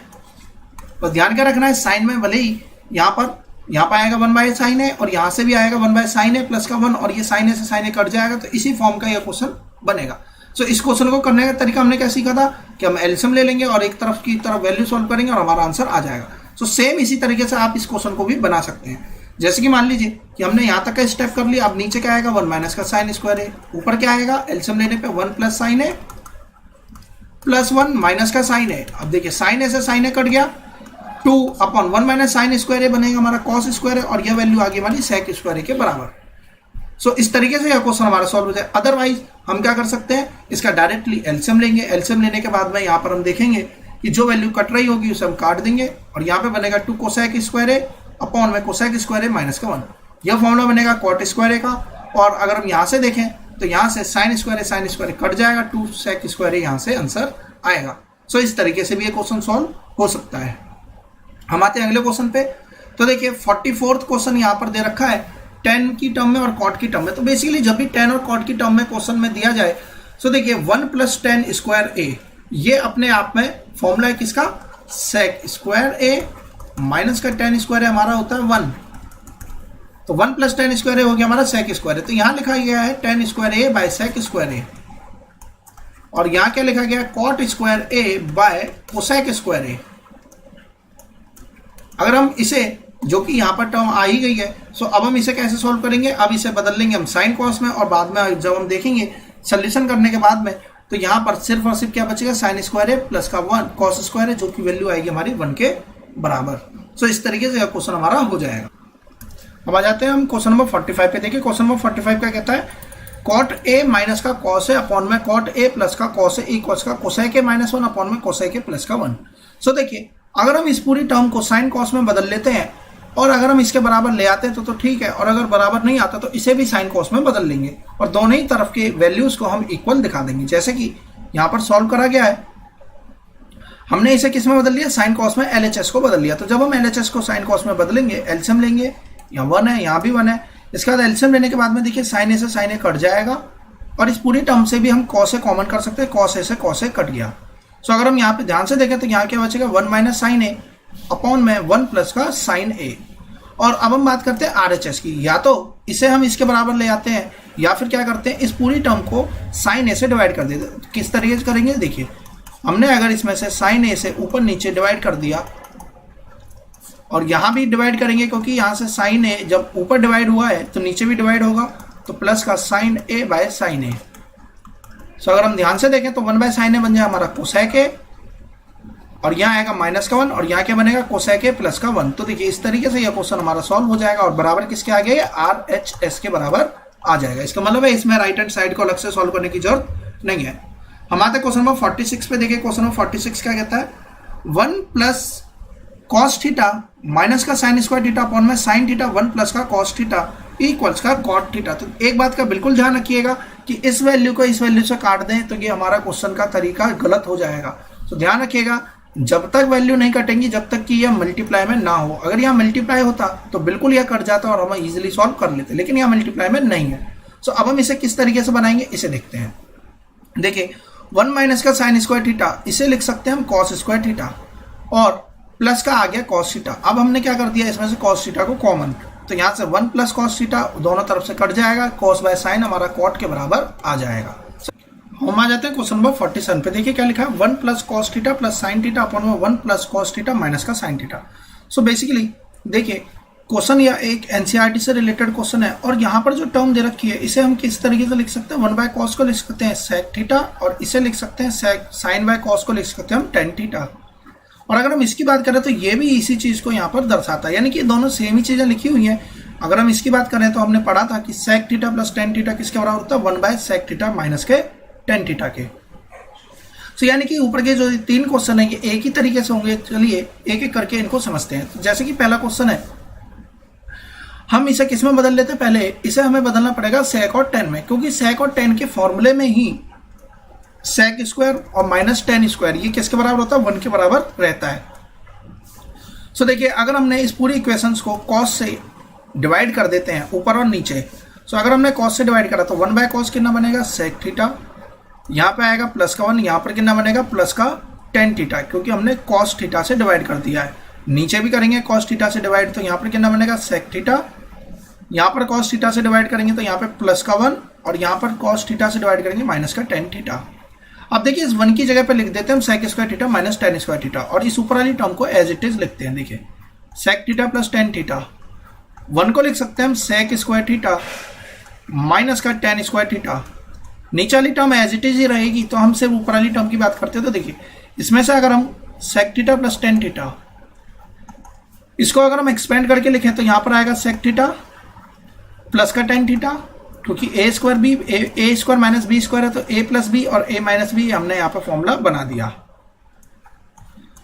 तो ध्यान क्या रखना है, साइन में भले ही यहाँ पर आएगा 1 बाय साइन है और यहाँ से भी आएगा 1 बाय साइन है प्लस का 1, और ये साइन है से साइन है कट जाएगा, तो इसी फॉर्म का यह क्वेश्चन बनेगा। सो इस क्वेश्चन को करने का तरीका हमने क्या सीखा था कि हम एलसीएम ले लेंगे और एक तरफ की तरफ वैल्यू सॉल्व करेंगे और हमारा आंसर आ जाएगा। सो सेम इसी तरीके से आप इस क्वेश्चन को भी बना सकते हैं। जैसे कि मान लीजिए कि हमने यहाँ तक का स्टेप कर लिया, अब नीचे क्या आएगा 1 माइनस का साइन स्क्वायर है, ऊपर क्या आएगा एलसीएम लेने पे 1 प्लस साइन है प्लस 1 माइनस का साइन है। अब देखिए साइन है से साइन है कट गया, 2 अपॉन 1 माइनस साइन स्क्वायर है बनेगा हमारा कॉस स्क्वायर है, और यह वैल्यू आ गई हमारी सेक स्क्वायर के बराबर। सो इस तरीके से यह क्वेश्चन हमारा सॉल्व हो जाए। अदरवाइज हम क्या कर सकते हैं, इसका डायरेक्टली एलसीएम लेंगे। एलसीएम लेने के बाद में यहाँ पर हम देखेंगे कि जो वैल्यू कट रही होगी उसे हम काट देंगे, और यहाँ पे बनेगा 2 कोसेक स्क्वायर है अपॉन में कोसेक स्क्वायर है माइनस का 1। यह फॉर्मूला बनेगा कॉट स्क्वायर का। और अगर हम यहाँ से देखें तो यहाँ से साइन स्क्वायर कट जाएगा, 2 सेक स्क्वायर यहाँ से आंसर आएगा। सो इस तरीके से भी ये क्वेश्चन सॉल्व हो सकता है। हम आते हैं अगले क्वेश्चन पे। तो देखिए 44वां क्वेश्चन यहाँ पर दे रखा है tan की टर्म में और cot की टर्म में। तो बेसिकली जब भी tan और cot की टर्म में क्वेश्चन में दिया जाए, सो देखिए 1 प्लस tan स्क्वायर a, ये अपने आप में फॉर्मूला है किसका, sec स्क्वायर a माइनस का tan स्क्वायर हमारा होता है 1। तो 1 प्लस tan स्क्वायर हो गया हमारा sec स्क्वायर। तो यहाँ लिखा गया है tan square a by sec square a, और यहाँ क्या लिखा गया है cot square a by cosec square a। अगर हम इसे, जो कि यहाँ पर टर्म आ ही गई है, सो अब हम इसे कैसे सॉल्व करेंगे, अब इसे बदल लेंगे हम साइन कॉस में, और बाद में जब हम देखेंगे सोल्यूशन करने के बाद में तो यहाँ पर सिर्फ और सिर्फ क्या बचेगा साइन स्क्वायर है प्लस का 1 कॉस स्क्वायर है, जो कि वैल्यू आएगी हमारी 1 के बराबर। सो इस तरीके से क्वेश्चन हमारा हो जाएगा। अब आ जाते हैं हम क्वेश्चन नंबर 45 पे। देखिए क्वेश्चन नंबर 45 क्या कहता है, कॉट ए माइनस का कॉस है अपॉन में कॉट ए प्लस का कॉस है इक्वल्स का कोसेक ए माइनस 1 अपॉन में कोसेक ए प्लस का 1। सो देखिए अगर हम इस पूरी टर्म को साइन कॉस में बदल लेते हैं और अगर हम इसके बराबर ले आते हैं तो ठीक है, और अगर बराबर नहीं आता तो इसे भी साइन कॉस में बदल लेंगे और दोनों ही तरफ के वैल्यूज को हम इक्वल दिखा देंगे। जैसे कि यहाँ पर सॉल्व करा गया है, हमने इसे किस में बदल लिया, साइन कॉस में एलएचएस को बदल लिया। तो जब हम एलएचएस को साइन कॉस में बदलेंगे, एलसीएम लेंगे, यहाँ 1 है यहाँ भी 1 है, इसके बाद एलसीएम लेने के बाद में देखिए साइन ए से साइन ए कट जाएगा, और इस पूरी टर्म से भी हम कॉस ए कॉमन कर सकते हैं, कॉस ए से कॉस ए कट गया। सो अगर हम यहाँ पे ध्यान से देखें तो यहाँ क्या बचेगा 1 माइनस साइन ए अपॉन में 1 प्लस का साइन ए। और अब हम बात करते हैं आरएचएस की, या तो इसे हम इसके बराबर ले आते हैं या फिर क्या करते हैं इस पूरी टर्म को साइन ए से डिवाइड कर देते हैं। किस तरीके से करेंगे, देखिए हमने अगर इसमें से साइन ए से ऊपर नीचे डिवाइड कर दिया और यहाँ भी डिवाइड करेंगे, क्योंकि यहाँ से साइन ए जब ऊपर डिवाइड हुआ है तो नीचे भी डिवाइड होगा, तो प्लस का साइन ए बाय साइन ए। सो अगर हम ध्यान से देखें तो 1 बाय साइन ए बन जाए हमारा कोसेक ए, और यहाँ आएगा माइनस का 1, और यहाँ क्या बनेगा कोसेक ए प्लस का 1। तो देखिए इस तरीके से यह क्वेश्चन हमारा सॉल्व हो जाएगा, और बराबर किसके आ गया, आर एच एस के बराबर आ जाएगा। इसका मतलब है इसमें राइट हैंड साइड को अलग से सॉल्व करने की जरूरत नहीं है। हम आते हैं क्वेश्चन नंबर 46 पे। देखिए क्वेश्चन नंबर 46 क्या कहता है, 1 प्लस कॉस थीटा माइनस का साइन स्क्वायर थीटा अपॉन में साइन थीटा 1 प्लस का कॉस थीटा इक्वल्स का कॉट थीटा। तो एक बात का बिल्कुल ध्यान रखिएगा कि इस वैल्यू को इस वैल्यू से काट दें तो ये हमारा क्वेश्चन का तरीका गलत हो जाएगा। तो ध्यान रखिएगा जब तक वैल्यू नहीं कटेंगी जब तक कि यह मल्टीप्लाई में ना हो। अगर यहाँ मल्टीप्लाई होता तो बिल्कुल यह कट जाता और हम इजीली सॉल्व कर लेते, लेकिन यहाँ मल्टीप्लाई में नहीं है। सो अब हम इसे किस तरीके से बनाएंगे इसे देखते हैं। देखिए 1 माइनस का साइन स्क्वायर थीटा, इसे लिख सकते हैं हम कॉस स्क्वायर थीटा, और प्लस का आ गया कॉस थीटा। अब हमने क्या कर दिया, इसमें से कॉस थीटा को कॉमन, तो यहाँ से 1 प्लस कॉस थीटा दोनों तरफ से कट जाएगा, कॉस बाय साइन हमारा कॉट के बराबर आ जाएगा। हम आ जाते हैं क्वेश्चन नंबर 47 पे। देखिए क्या लिखा है, 1 plus cos theta plus sine theta upon में 1 प्लस कॉस थीटा माइनस का साइन थीटा। सो बेसिकली देखिए क्वेश्चन या एक एनसीईआरटी से रिलेटेड क्वेश्चन है, और यहाँ पर जो टर्म दे रखी है इसे हम किस तरीके से लिख सकते हैं, 1 बाय कॉस को लिख सकते हैं सेक थीटा, और इसे लिख सकते हैं साइन बाय कॉस को लिख सकते हैं हम टेन थीटा। और अगर हम इसकी बात करें तो ये भी इसी चीज को यहाँ पर दर्शाता है, यानी कि दोनों सेम ही चीजें लिखी हुई हैं। अगर हम इसकी बात करें तो हमने पढ़ा था कि sec theta plus tan theta किसके बराबर होता है, 1 बाय सेक थीटा माइनस के टेन थीटा के। तो यानी कि ऊपर के जो 3 क्वेश्चन है ये एक ही तरीके से होंगे। चलिए एक एक करके इनको समझते हैं। तो जैसे कि पहला क्वेश्चन है, हम इसे किस में बदल लेते हैं, पहले इसे हमें बदलना पड़ेगा सेक और टेन में, क्योंकि सेक और टेन के फॉर्मूले में ही सेक स्क्वायर और माइनस टेन स्क्वायर ये किसके बराबर होता है, 1 के बराबर रहता है। सो देखिए अगर हमने इस पूरी इक्वेशंस को कॉस से डिवाइड कर देते हैं ऊपर और नीचे। सो अगर हमने कॉस से डिवाइड करा तो 1 बाय कॉस कितना बनेगा, सेक थीटा, यहाँ पे आएगा प्लस का 1, यहाँ पर कितना बनेगा प्लस का टेन थीटा, क्योंकि हमने कॉस थीटा से डिवाइड कर दिया है। नीचे भी करेंगे कॉस थीटा से डिवाइड, तो यहाँ पर कितना बनेगा सेक थीटा, यहाँ पर कॉस थीटा से डिवाइड करेंगे तो यहाँ पे प्लस का 1, और यहाँ पर कॉस थीटा से डिवाइड करेंगे माइनस का टेन थीटा। अब देखिए इस 1 की जगह पे लिख देते हैं हम sec square theta minus tan square theta, और इस ऊपर वाली टर्म को एज इट इज लिखते हैं। देखिए sec theta plus tan theta, 1 को लिख सकते हैं हम सेक स्क्वायर थीटा माइनस का टेन स्क्वायर थीटा। नीचे वाली टर्म एज इट इज ही रहेगी, तो हम सिर्फ ऊपर वाली टर्म की बात करते हैं। तो देखिए इसमें से अगर हम sec theta plus tan theta इसको अगर हम एक्सपेंड करके लिखें तो यहाँ पर आएगा सेक थीटा प्लस का टेन थीटा, क्योंकि ए square B A square minus B square है, तो ए प्लस बी और ए माइनस बी हमने यहाँ पे फॉर्मूला बना दिया।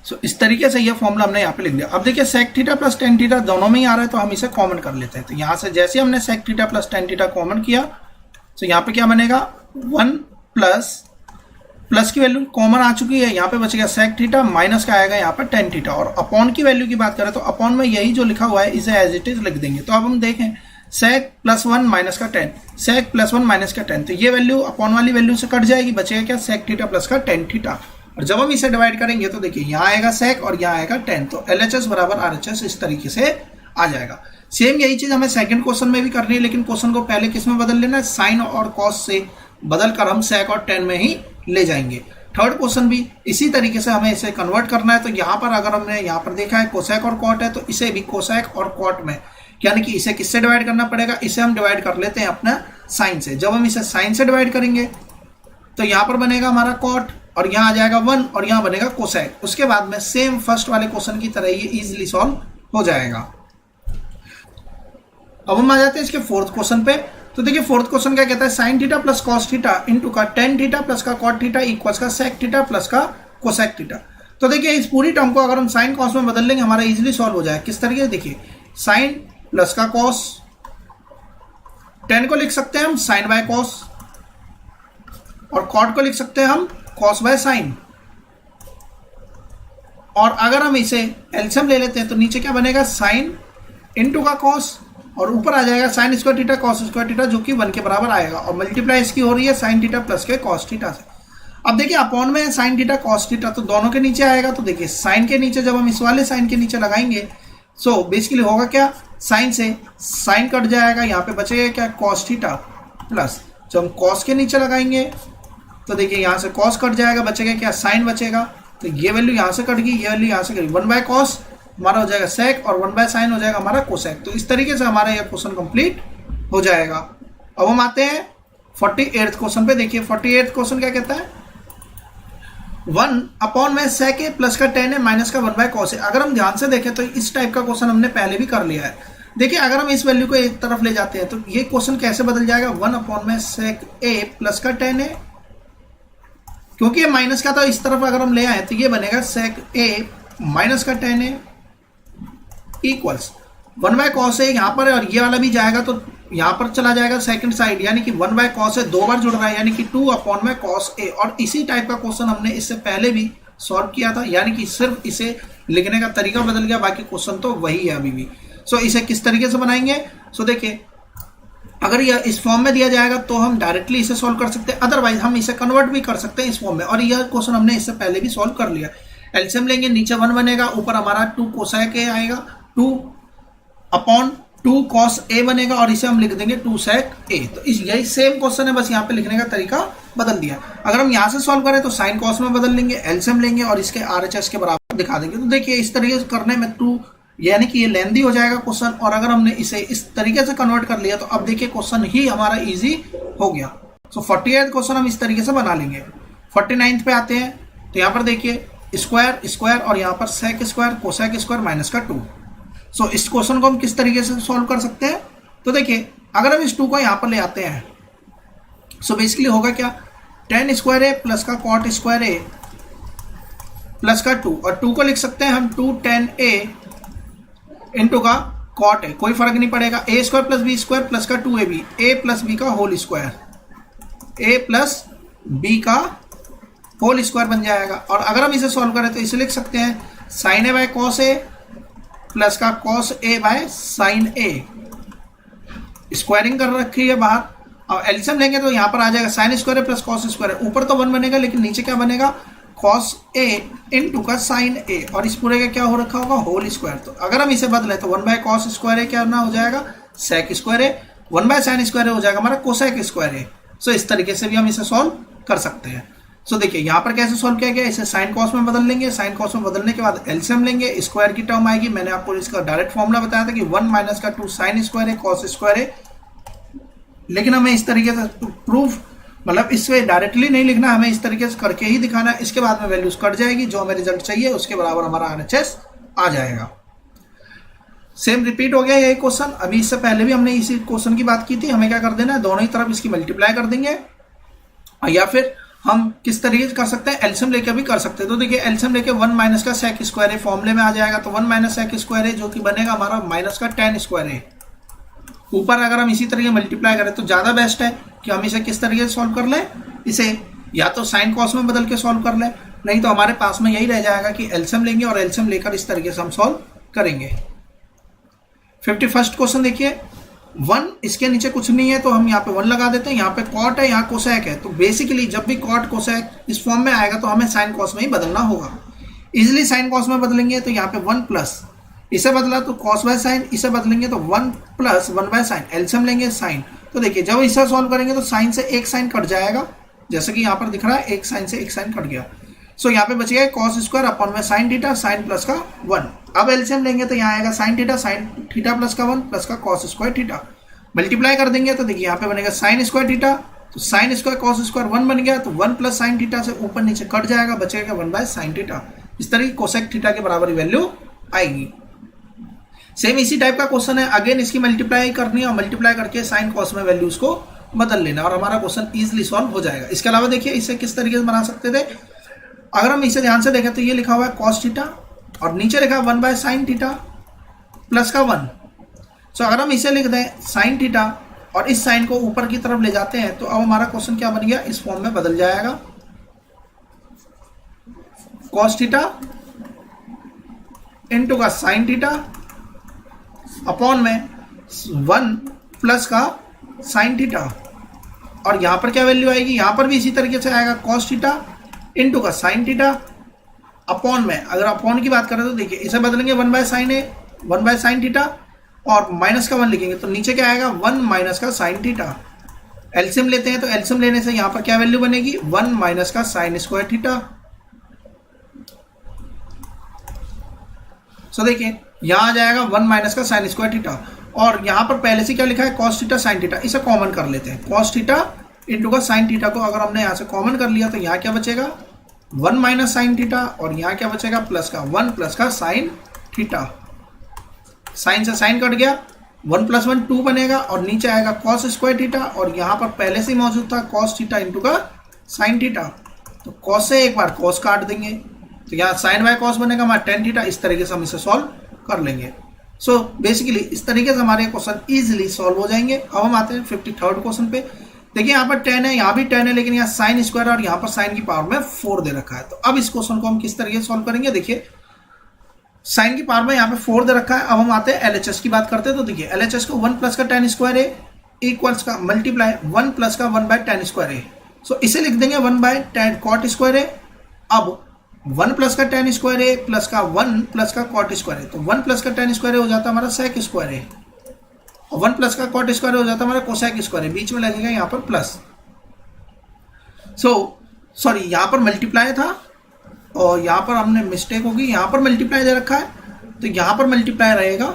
सो इस तरीके से ये फॉर्मूला हमने यहाँ पे लिख दिया। अब देखिए sec theta plus tan theta दोनों में ही आ रहा है, तो हम इसे कॉमन कर लेते हैं। तो यहाँ से जैसे हमने sec theta plus tan theta common किया, तो यहाँ पे क्या बनेगा 1 प्लस की वैल्यू कॉमन आ चुकी है, यहाँ पे बचेगा सेक थीटा माइनस का आएगा यहाँ पर टेन थीटा, और अपॉन की वैल्यू की बात करें तो अपॉन में यही जो लिखा हुआ है इसे एज इट इज लिख देंगे। तो अब हम देखें सेक प्लस 1 माइनस का 10, सेक प्लस 1 माइनस का 10, तो ये वैल्यू अपॉन वाली वैल्यू से कट जाएगी, बचेगा क्या सेक थीटा प्लस का टेन थीटा। और जब हम इसे डिवाइड करेंगे तो देखिए यहाँ आएगा सेक और यहाँ आएगा 10, तो LHS बराबर RHS इस तरीके से आ जाएगा। सेम यही चीज हमें सेकंड क्वेश्चन में भी करनी है, लेकिन क्वेश्चन को पहले किस में बदल लेना है, साइन और कॉस से बदल कर हम सेक और 10 में ही ले जाएंगे। थर्ड क्वेश्चन भी इसी तरीके से हमें इसे कन्वर्ट करना है। तो यहाँ पर अगर हमने यहाँ पर देखा है कोसेक और कॉट है, तो इसे भी कोसेक और कॉट में, यानी कि इसे किससे डिवाइड करना पड़ेगा, इसे हम डिवाइड कर लेते हैं अपना साइन से। जब हम इसे साइन से डिवाइड करेंगे तो यहाँ पर बनेगा हमारा कॉट, और यहाँ आ जाएगा 1, और यहाँ बनेगा कोसेक। उसके बाद में सेम फर्स्ट वाले क्वेश्चन की तरह ये इजीली सॉल्व हो जाएगा। अब हम आ जाते हैं इसके फोर्थ क्वेश्चन पे। तो देखिए फोर्थ क्वेश्चन क्या कहता है, sine theta plus cos theta into का टेन थीटा प्लस का कॉट थीटा इक्वल्स का सेक थीटा प्लस का कोसेक थीटा। तो देखिए इस पूरी टर्म को अगर हम साइन कॉस में बदल लेंगे हमारा इजीली सॉल्व हो जाएगा। किस तरीके से, देखिए साइन प्लस का कॉस, 10 को लिख सकते हैं हम साइन बाय कॉस, और कॉट को लिख सकते हैं हम कॉस बाय साइन। और अगर हम इसे एलसीएम ले लेते हैं तो नीचे क्या बनेगा, साइन इंटू का कॉस, और ऊपर आ जाएगा sine square theta cos square theta, जो कि 1 के बराबर आएगा, और मल्टीप्लाई इसकी हो रही है साइन थीटा प्लस के कॉस थीटा से। अब देखिए अपॉन में साइन थीटा कॉस थीटा, तो दोनों के नीचे आएगा। तो देखिए साइन के नीचे जब हम इस वाले साइन के नीचे लगाएंगे, सो बेसिकली होगा क्या, साइन से साइन कट जाएगा, यहाँ पे बचेगा क्या कॉस थीटा प्लस, जब हम कॉस के नीचे लगाएंगे तो देखिए यहाँ से कॉस कट जाएगा, बचेगा क्या साइन बचेगा। तो ये वैल्यू यहाँ से कट गई, ये वैल्यू यहाँ से कट गई, 1 बाय कॉस हमारा हो जाएगा सेक, और 1 बाय साइन हो जाएगा हमारा कोसेक। तो इस तरीके से हमारा यह क्वेश्चन कंप्लीट हो जाएगा। अब हम आते हैं 48th क्वेश्चन पे। देखिए 48th क्वेश्चन क्या कहता है, 1 अपॉन में सेक है प्लस का 10 है माइनस का 1 बाय कॉस है। अगर हम ध्यान से देखें तो इस टाइप का क्वेश्चन हमने पहले भी कर लिया है। देखिए अगर हम इस वैल्यू को एक तरफ ले जाते हैं तो ये क्वेश्चन कैसे बदल जाएगा, 1 अपॉन में सेक ए प्लस का 10 है, क्योंकि ये माइनस का था, इस तरफ अगर हम ले आए तो ये बनेगा सेक ए माइनस का 10 है इक्वल्स 1 बाय कॉस है यहाँ पर, और ये वाला भी जाएगा तो यहाँ पर चला जाएगा सेकंड साइड, यानी कि 1 बाय कॉस है 2 बार जुड़ रहा है, यानी कि 2 अपॉन में कॉस ए। और इसी टाइप का क्वेश्चन हमने इससे पहले भी सॉल्व किया था, यानी कि सिर्फ इसे लिखने का तरीका बदल गया, बाकी क्वेश्चन तो वही है अभी भी। सो इसे किस तरीके से बनाएंगे, सो देखिए अगर यह इस फॉर्म में दिया जाएगा तो हम डायरेक्टली इसे सॉल्व कर सकते हैं, अदरवाइज हम इसे कन्वर्ट भी कर सकते हैं इस फॉर्म में, और यह क्वेश्चन हमने इससे पहले भी सॉल्व कर लिया। एलसीएम लेंगे, नीचे 1 बनेगा, ऊपर हमारा 2 कोसेक ए आएगा, 2 अपॉन 2 cos a बनेगा और इसे हम लिख देंगे 2 sec a। तो यही सेम क्वेश्चन है, बस यहाँ पे लिखने का तरीका बदल दिया। अगर हम यहाँ से सॉल्व करें तो साइन कॉस में बदल लेंगे, एलसीएम लेंगे और इसके आरएचएस के बराबर दिखा देंगे। तो देखिए इस तरीके से करने में 2 यानी कि ये लेंथी हो जाएगा क्वेश्चन, और अगर हमने इसे इस तरीके से कन्वर्ट कर लिया तो अब देखिए क्वेश्चन ही हमारा इजी हो गया। सो 48 क्वेश्चन हम इस तरीके से बना लेंगे। 49 पे आते हैं, तो यहाँ पर देखिए स्क्वायर स्क्वायर और यहाँ पर sec square cosec square minus का 2। सो इस क्वेश्चन को हम किस तरीके से सॉल्व कर सकते हैं, तो देखिए अगर हम इस 2 को यहाँ पर ले आते हैं, सो बेसिकली होगा क्या, tan स्क्वायर ए प्लस का कॉट स्क्वायर ए प्लस का 2, और 2 को लिख सकते हैं हम 2 tan a इंटू का कॉट ए, कोई फर्क नहीं पड़ेगा, A square plus B square plus का 2ab, ए प्लस बी का whole square, A plus B का होल स्क्वायर बन जाएगा। और अगर हम इसे सॉल्व करें तो इसे लिख सकते हैं sine A by cos A plus का cos A by sine A, squaring कर रखी है बाहर। अब एलसीएम लेंगे तो यहाँ पर आ जाएगा sine square plus cos square, ऊपर तो 1 बनेगा लेकिन नीचे क्या बनेगा, कॉस ए इंटू का साइन ए, और इस पूरे का क्या हो रखा होगा, होल स्क्वायर। तो अगर हम इसे बदलें तो 1 बाय कॉस स्क्वायर ए क्या ना हो जाएगा, sec square A, 1 by sine square A हो जाएगा हमारा कोसेक स्क्वायर ए। सो इस तरीके से भी हम इसे सॉल्व कर सकते हैं। सो देखिए यहाँ पर कैसे सॉल्व किया गया, इसे साइन कॉस में बदल लेंगे, साइन कॉस में बदलने के बाद एलसीएम लेंगे, स्क्वायर की टर्म आएगी। मैंने आपको इसका डायरेक्ट फॉर्मूला बताया था कि 1 माइनस का 2 साइन स्क्वायर है कॉस स्क्वायर है, लेकिन हमें इस तरीके से प्रूफ मतलब इससे डायरेक्टली नहीं लिखना, हमें इस तरीके से करके ही दिखाना है। इसके बाद में वैल्यूज कट जाएगी, जो हमें रिजल्ट चाहिए उसके बराबर हमारा आरएचएस आ जाएगा। सेम रिपीट हो गया यही क्वेश्चन, अभी इससे पहले भी हमने इसी क्वेश्चन की बात की थी। हमें क्या कर देना है, दोनों ही तरफ इसकी मल्टीप्लाई कर देंगे, या फिर हम किस तरीके से कर सकते हैं, एलसीएम लेके भी कर सकते हैं। तो देखिए एलसीएम लेके 1 माइनस का सेक स्क्वायर है फॉर्मूले में आ जाएगा, तो 1 माइनस सेक स्क्वायर है जो कि बनेगा हमारा माइनस का tan स्क्वायर है। ऊपर अगर हम इसी तरीके मल्टीप्लाई करें तो ज्यादा बेस्ट है कि हम इसे किस तरीके से सॉल्व कर लें, इसे या तो साइन कॉस में बदल के सॉल्व कर लें, नहीं तो हमारे पास में यही रह जाएगा कि एलसीएम लेंगे और एलसीएम लेकर इस तरीके से हम सॉल्व करेंगे। 51st क्वेश्चन देखिए, 1 इसके नीचे कुछ नहीं है तो हम यहाँ पे 1 लगा देते हैं, यहाँ पे कॉट है यहाँ कोसेक है, तो बेसिकली जब भी कॉट कोसेक इस फॉर्म में आएगा तो हमें साइन कॉस में ही बदलना होगा। इजिली साइन कॉस में बदलेंगे तो यहाँ पे 1 प्लस, इसे बदला तो कॉस बाय साइन, इसे बदलेंगे तो 1 प्लस 1 बाय साइन, एलसीएम लेंगे साइन। तो देखिए जब इसे सॉल्व करेंगे तो साइन से एक साइन कट जाएगा, जैसे कि यहाँ पर दिख रहा है एक साइन से एक साइन कट गया। सो यहाँ पे बच गया कॉस स्क्वायर अपॉन में साइन थीटा, साइन प्लस का 1। अब एलसीएम लेंगे तो यहाँ आएगा साइन थीटा प्लस का 1 प्लस का कॉस स्क्वायर थीटा, मल्टीप्लाई कर देंगे तो देखिए यहाँ पे बनेगा साइन स्क्वायर थीटा, तो साइन स्क्वायर कॉस स्क्वायर 1 बन गया, तो 1 प्लस साइन थीटा से ऊपर नीचे कट जाएगा, बचेगा 1 बाय साइन थीटा। इस तरह की कोसेक थीटा के बराबर वैल्यू आएगी। सेम इसी टाइप का क्वेश्चन है, अगेन इसकी मल्टीप्लाई करनी है और मल्टीप्लाई करके साइन कॉस में वैल्यूज को बदल लेना और हमारा क्वेश्चन इजिली सॉल्व हो जाएगा। इसके अलावा देखिए इसे किस तरीके से बना सकते थे, अगर हम इसे ध्यान से देखें तो ये लिखा हुआ है कॉस थीटा और नीचे लिखा है 1 बाय साइन थीटा प्लस का 1। सो अगर हम इसे लिख दें साइन थीटा और इस साइन को ऊपर की तरफ ले जाते हैं तो अब हमारा क्वेश्चन क्या बन गया, इस फॉर्म में बदल जाएगा, कॉस थीटा इंटू का साइन थीटा अपॉन में 1 प्लस का साइन थीटा, और यहां पर क्या वैल्यू आएगी, यहां पर भी इसी तरीके से आएगा कॉस थीटा इंटू का साइन थीटा अपॉन में, अगर अपॉन की बात करें तो देखिए इसे बदलेंगे 1 by sine A 1 by sine theta और माइनस का 1 लिखेंगे तो नीचे क्या आएगा 1 माइनस का साइन थीटा। एलसीएम लेते हैं तो एलसीएम लेने से यहां पर क्या वैल्यू बनेगी 1 माइनस का साइन स्क्वायर थीटा। सो देखिए यहां आ जाएगा 1 माइनस का साइन स्क्वायर थीटा, और यहां पर पहले से क्या लिखा है कॉस थीटा साइन थीटा, इसे कॉमन कर लेते हैं, कॉस थीटा इंटू का साइन थीटा को अगर हमने यहां से कॉमन कर लिया तो यहां क्या बचेगा 1 माइनस साइन थीटा, और यहां क्या बचेगा प्लस का 1 प्लस का साइन थीटा। साइन से साइन कट गया, 1 प्लस 1 2 बनेगा और नीचे आएगा कॉस स्क्वायर थीटा, और यहां पर पहले से ही मौजूद था कॉस थीटा इंटू का साइन थीटा, तो कॉस से एक बार कॉस काट देंगे तो यहाँ साइन बाय कॉस बनेगा हमारा tan थीटा। इस तरीके से हम इसे सॉल्व कर लेंगे। सो बेसिकली इस तरीके से हमारे क्वेश्चन इजिली सॉल्व हो जाएंगे। अब हम आते हैं 53rd क्वेश्चन पे। देखिए यहाँ पर tan है, यहाँ भी tan है, लेकिन यहाँ साइन स्क्वायर और यहाँ पर साइन की पावर में 4 दे रखा है। तो अब इस क्वेश्चन को हम किस तरीके से सॉल्व करेंगे, देखिए साइन की पावर में यहाँ पे 4 दे रखा है। अब हम आते हैं एलएचएस की बात करते हैं। तो देखिए एलएचएस को 1 प्लस का tan स्क्वायर है इक्वल्स का मल्टीप्लाई 1 प्लस का 1 बाय tan स्क्वायर है। सो इसे लिख देंगे 1 बाय tan कॉट स्क्वायर है। अब 1 प्लस का tan स्क्वायर है प्लस का 1 प्लस का कॉट स्क्वायर है, तो 1 प्लस का tan स्क्वायर हो जाता है हमारा सेक स्क्वायर है। और 1 प्लस का कॉट स्क्वायर हो जाता है हमारा कोसेक स्क्वायर, बीच में लगेगा यहाँ पर प्लस। सॉरी यहाँ पर मल्टीप्लाई था और यहाँ पर हमने मिस्टेक होगी, यहाँ पर मल्टीप्लाई दे रखा है तो यहाँ पर मल्टीप्लाई रहेगा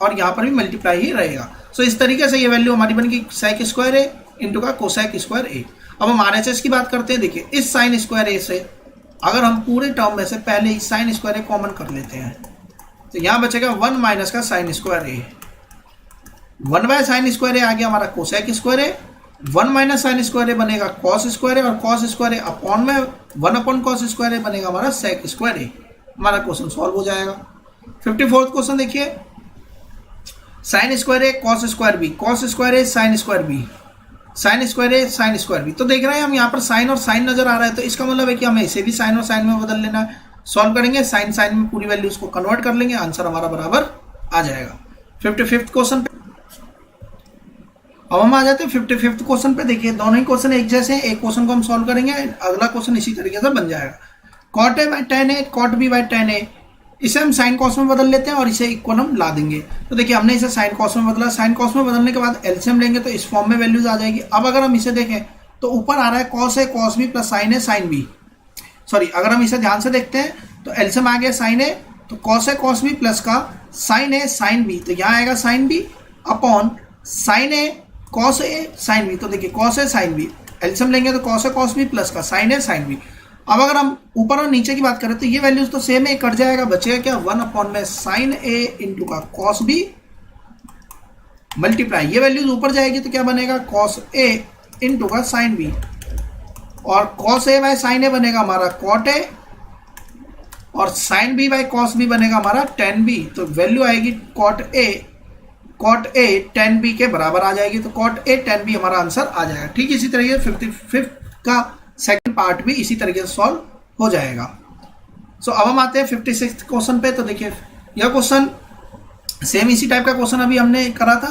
और यहाँ पर भी मल्टीप्लाई ही रहेगा। इस तरीके से ये वैल्यू हमारी बन गई सेक स्क्वायर ए इंटू का कोसेक स्क्वायर ए। अब हम RHS की बात करते हैं। देखिए इस साइन स्क्वायर ए से अगर हम पूरे टर्म में से पहले ही साइन स्क्वायर ए कॉमन कर लेते हैं तो यहाँ बचेगा 1 माइनस का sine square A. 1 by sine square A आ गया हमारा cosec square A, 1 minus sine square A बनेगा कॉस स्क्वायर ए और कॉस स्क्वायर ए अपॉन में 1 अपॉन कॉस स्क्वायर ए बनेगा हमारा सेक स्क्वायर ए। हमारा क्वेश्चन सॉल्व हो जाएगा। 54वां क्वेश्चन देखिए, sine square A cos square B, cos square A sine square B, sine square A sine square B. तो देख रहे हैं हम यहाँ पर साइन और साइन नजर आ रहा है तो इसका मतलब है कि हमें इसे भी साइन और साइन में बदल लेना है। सॉल्व करेंगे, साइन साइन में पूरी वैल्यूज को कन्वर्ट कर लेंगे, आंसर हमारा बराबर आ जाएगा। 55वां क्वेश्चन पे अब हम आ जाते हैं 55वां क्वेश्चन पे। देखिए दोनों ही क्वेश्चन एक जैसे हैं, एक क्वेश्चन को हम सॉल्व करेंगे, अगला क्वेश्चन इसी तरीके से बन जाएगा। Cot A by tan A, cot B by tan A, इसे हम साइन कॉस में बदल लेते हैं और इसे इक्वल हम ला देंगे। तो देखिए हमने इसे साइन कॉस में बदला, साइन कॉस में बदलने के बाद एलसीएम लेंगे तो इस फॉर्म में वैल्यूज आ जाएगी। अब अगर हम इसे देखें तो ऊपर आ रहा है cos A cos B plus sign A sine B. Sorry, अगर हम इसे ध्यान से देखते हैं तो एलसीएम आ गया साइन ए, तो cos A cos B plus का साइन ए साइन बी, तो यहाँ आएगा sine B upon sine A cos A sine B. तो देखिए cos A sine B, LCM लेंगे तो cos A cos B plus का साइन ए साइन बी। अब अगर हम ऊपर और नीचे की बात करें तो ये वैल्यूज तो सेम है, कट जाएगा, बचेगा क्या 1 अपॉन में साइन ए इंटू का कॉस बी मल्टीप्लाई, ये वैल्यूज ऊपर जाएगी तो क्या बनेगा कॉस ए इंटू का साइन बी, और cos A by sine A बनेगा हमारा कॉट ए और sine B by cos B बनेगा हमारा टेन बी। तो वैल्यू आएगी कॉट ए टेन बी के बराबर आ जाएगी, तो कॉट ए टेन बी हमारा आंसर आ जाएगा। ठीक इसी तरीके 55 का सेकंड पार्ट भी इसी तरीके से सॉल्व हो जाएगा। अब हम आते हैं 56 क्वेश्चन पे। तो देखिए यह क्वेश्चन सेम इसी टाइप का क्वेश्चन अभी हमने करा था।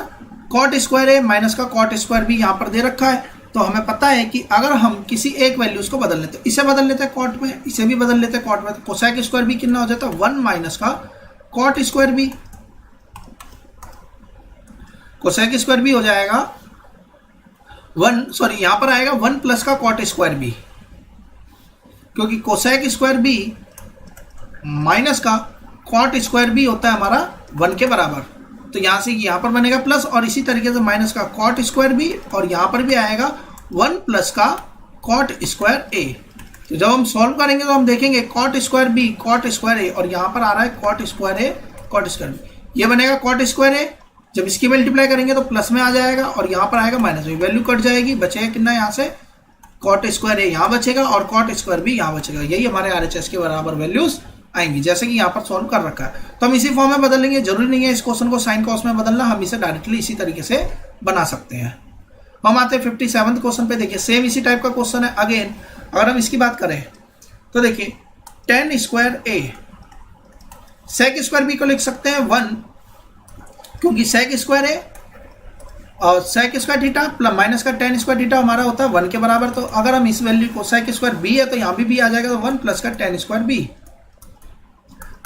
कॉट स्क्वायर ए माइनस का कॉट स्क्वायर बी यहाँ पर दे रखा है, तो हमें पता है कि अगर हम किसी एक वैल्यूज को बदल लेते हैं, इसे बदल लेते हैं कॉट में, इसे भी बदल लेते हैं कॉट में, तो कोसेक स्क्वायर बी कितना हो जाता है 1 माइनस का cot square B. Cosec square B हो जाएगा 1, सॉरी यहाँ पर आएगा 1 प्लस का कॉट स्क्वायर बी, क्योंकि कोसेक स्क्वायर बी माइनस का कॉट स्क्वायर बी होता है हमारा 1 के बराबर। तो यहाँ से यहाँ पर बनेगा प्लस और इसी तरीके से माइनस का कॉट स्क्वायर बी और यहाँ पर भी आएगा 1 प्लस का कॉट स्क्वायर ए। तो जब हम सॉल्व करेंगे तो हम देखेंगे cot square B cot square A और यहाँ पर आ रहा है cot square A cot square B, ये बनेगा कॉट स्क्वायर ए। जब इसकी मल्टीप्लाई करेंगे तो प्लस में आ जाएगा और यहाँ पर आएगा माइनस में, वैल्यू कट जाएगी, बचेगा कितना यहाँ से कॉट स्क्वायर ए यहाँ बचेगा और कॉट स्क्वायर बी यहाँ बचेगा। यही हमारे RHS के बराबर वैल्यूज आएंगी, जैसे कि यहाँ पर सॉल्व कर रखा है। तो हम इसी फॉर्म में बदल लेंगे, जरूरी नहीं है इस क्वेश्चन को साइन कॉस में बदलना, हम इसे डायरेक्टली इसी तरीके से बना सकते हैं। हम आते हैं 57 क्वेश्चन पे। देखिए सेम इसी टाइप का क्वेश्चन है। अगेन अगर हम इसकी बात करें तो देखिए टेन स्क्वायर ए, सेक स्क्वायर बी को लिख सकते हैं 1, क्योंकि सेक स्क्वायर ए और sec square theta plus minus का टेन स्क्वायर थीटा हमारा होता है 1 के बराबर। तो अगर हम इस वैल्यू को सेक स्क्वायर बी है तो यहाँ भी आ जाएगा, तो 1 प्लस का टेन स्क्वायर बी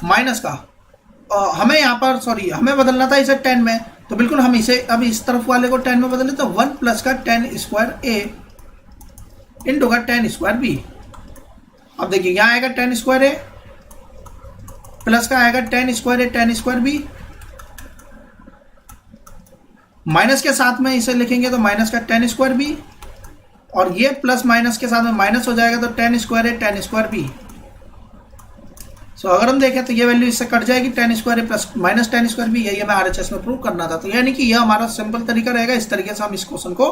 माइनस का हमें यहाँ पर सॉरी हमें बदलना था इसे 10 में, तो बिल्कुल हम इसे अब इस तरफ वाले को 10 में बदल लेते हैं, 1 प्लस का टेन स्क्वायर ए इंटू का टेन स्क्वायर बी। अब देखिए यहाँ आएगा टेन स्क्वायर ए प्लस का आएगा ten square A tan square B, minus के साथ में इसे लिखेंगे तो माइनस का टेन स्क्वायर बी और ये प्लस माइनस के साथ में माइनस हो जाएगा, तो tan square A tan square B. अगर हम देखें तो ये वैल्यू इससे कट जाएगी, tan square A plus minus tan square B, यही हमें RHS में प्रूव करना था। तो यानी कि यह हमारा सिंपल तरीका रहेगा, इस तरीके से हम इस क्वेश्चन को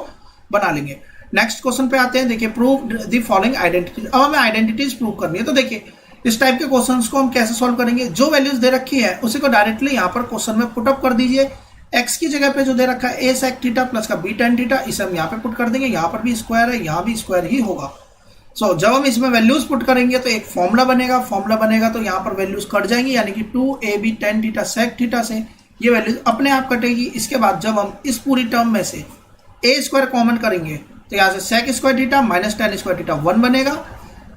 बना लेंगे। नेक्स्ट क्वेश्चन पे आते हैं। देखिए प्रूव द फॉलोइंग आइडेंटिटीज। अब हमें आइडेंटिटीज प्रूव करनी है। तो देखिए इस टाइप के क्वेश्चंस को हम कैसे सॉल्व करेंगे, जो वैल्यूज दे रखी है उसी को डायरेक्टली यहाँ पर क्वेश्चन में पुट अप कर दीजिए। एक्स की जगह पे जो दे रखा है ए सेक थीटा प्लस का बी टेन थीटा, इसे हम यहाँ पे पुट कर देंगे। यहाँ पर भी स्क्वायर है, यहाँ भी स्क्वायर ही होगा। जब हम इसमें वैल्यूज पुट करेंगे तो एक फॉर्मूला बनेगा तो यहाँ पर वैल्यूज कट जाएंगी, यानी कि 2ab tan theta sec theta से ये वैल्यूज अपने आप कटेगी। इसके बाद जब हम इस पूरी टर्म में से ए स्क्वायर कॉमन करेंगे तो यहाँ से sec square theta minus tan square theta 1 बनेगा।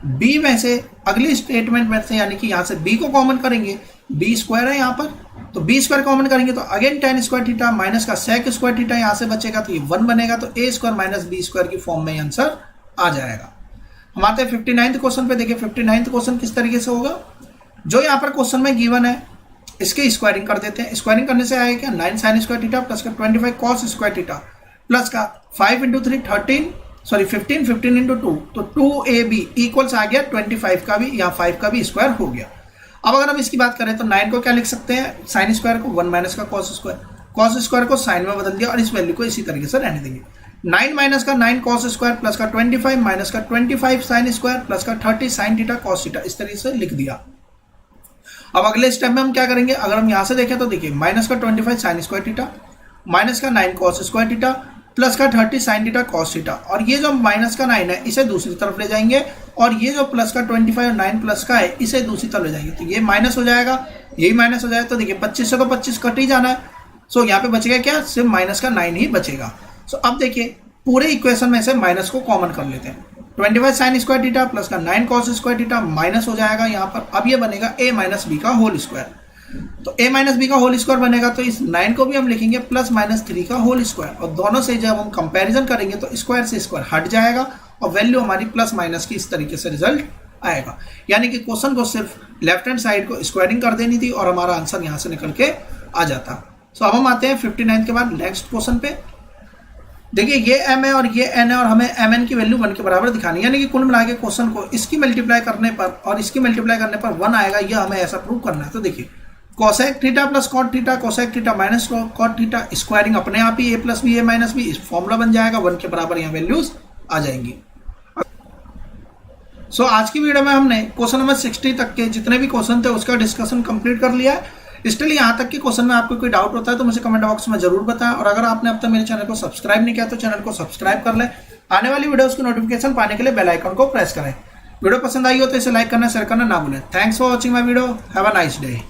बी में से अगली स्टेटमेंट में से यानी कि यहाँ से बी को कॉमन करेंगे, बी स्क्वायर है यहाँ पर, तो बी स्क्वायर कॉमन करेंगे तो again tan square theta minus का सेक स्क्वायर थीटा यहाँ से बचेगा, तो ये 1 बनेगा, तो ए स्क्वायर माइनस बी स्क्वायर की फॉर्म में आंसर आ जाएगा। हम आते हैं 59th क्वेश्चन पे। देखिए 59th क्वेश्चन किस तरीके से होगा, जो यहाँ पर क्वेश्चन में गिवन है इसके स्क्वायरिंग कर देते हैं। स्क्वायरिंग करने से आएगा क्या, 9 sin स्क्वायर थीटा प्लस का 25 cos स्क्वायर थीटा प्लस का 5 × 3 13 सॉरी 15 15 × 2 तो 2ab इक्वल्स आ गया 25 का भी, यहाँ 5 का भी स्क्वायर हो गया। अब अगर हम इसकी बात करें तो 9 को क्या लिख सकते हैं, साइन स्क्वायर को 1 माइनस का cos स्क्वायर को साइन में बदल दिया और इस वैल्यू को इसी तरीके से रहने देंगे। 9 माइनस का 9 cos स्क्वायर प्लस का 25 माइनस का 25 साइन स्क्वायर प्लस का 30 साइन थीटा cos थीटा, इस तरीके से लिख दिया। अब अगले स्टेप में हम क्या करेंगे, अगर हम यहां से देखें तो देखिए माइनस का 25 साइन स्क्वायर थीटा माइनस का 9 cos स्क्वायर थीटा प्लस का 30 साइन थीटा cos थीटा, और ये जो माइनस का 9 है इसे दूसरी तरफ ले जाएंगे और ये जो प्लस का 25 और 9 प्लस का है इसे दूसरी तरफ ले जाएंगे, तो ये माइनस हो जाएगा, यही माइनस हो जाएगा, तो देखिए 25 से तो 25 कट ही जाना है, सो यहाँ पे बचेगा क्या, सिर्फ माइनस का 9 ही बचेगा। सो अब देखिए पूरे इक्वेशन में से माइनस को कॉमन कर लेते हैं, 25 साइन स्क्वायर थीटा प्लस का 9 cos स्क्वायर थीटा माइनस हो जाएगा यहाँ पर, अब ये बनेगा a माइनस बी का होल स्क्वायर, तो a माइनस बी का होल स्क्वायर बनेगा, तो इस 9 को भी हम लिखेंगे प्लस माइनस 3 का होल स्क्वायर, और दोनों से जब हम कंपैरिजन करेंगे तो स्क्वायर से स्क्वायर हट जाएगा और वैल्यू हमारी प्लस माइनस की इस तरीके से रिजल्ट आएगा। यानी कि क्वेश्चन को सिर्फ लेफ्ट हैंड साइड को स्क्वायरिंग कर देनी थी और हमारा आंसर यहाँ से निकल के आ जाता। सो अब हम आते हैं 59 के बाद नेक्स्ट क्वेश्चन पे। देखिए ये m है और ये n है और हमें mn की वैल्यू 1 के बराबर दिखानी है, यानी कि कुल मिला के क्वेश्चन को इसकी मल्टीप्लाई करने पर और इसकी मल्टीप्लाई करने पर 1 आएगा, यह हमें ऐसा प्रूव करना है। तो देखिए cosec theta plus cot theta cosec theta minus cot theta, squaring अपने आप ही a plus B a minus B, इस फॉर्मूला बन जाएगा, 1 के बराबर यहाँ वैल्यूज आ जाएंगी। सो आज की वीडियो में हमने क्वेश्चन नंबर 60 तक के जितने भी क्वेश्चन थे उसका डिस्कशन कंप्लीट कर लिया है। स्टिल यहाँ तक के क्वेश्चन में आपको कोई डाउट होता है तो मुझे कमेंट बॉक्स में जरूर बताएं, और अगर आपने अब तक मेरे चैनल को सब्सक्राइब नहीं किया तो चैनल को सब्सक्राइब कर लें। आने वाली वीडियोस की नोटिफिकेशन पाने के लिए बेल आइकन को प्रेस करें। वीडियो पसंद आई हो तो इसे लाइक करना शेयर करना ना भूलें। Thanks for watching my video, have a nice day.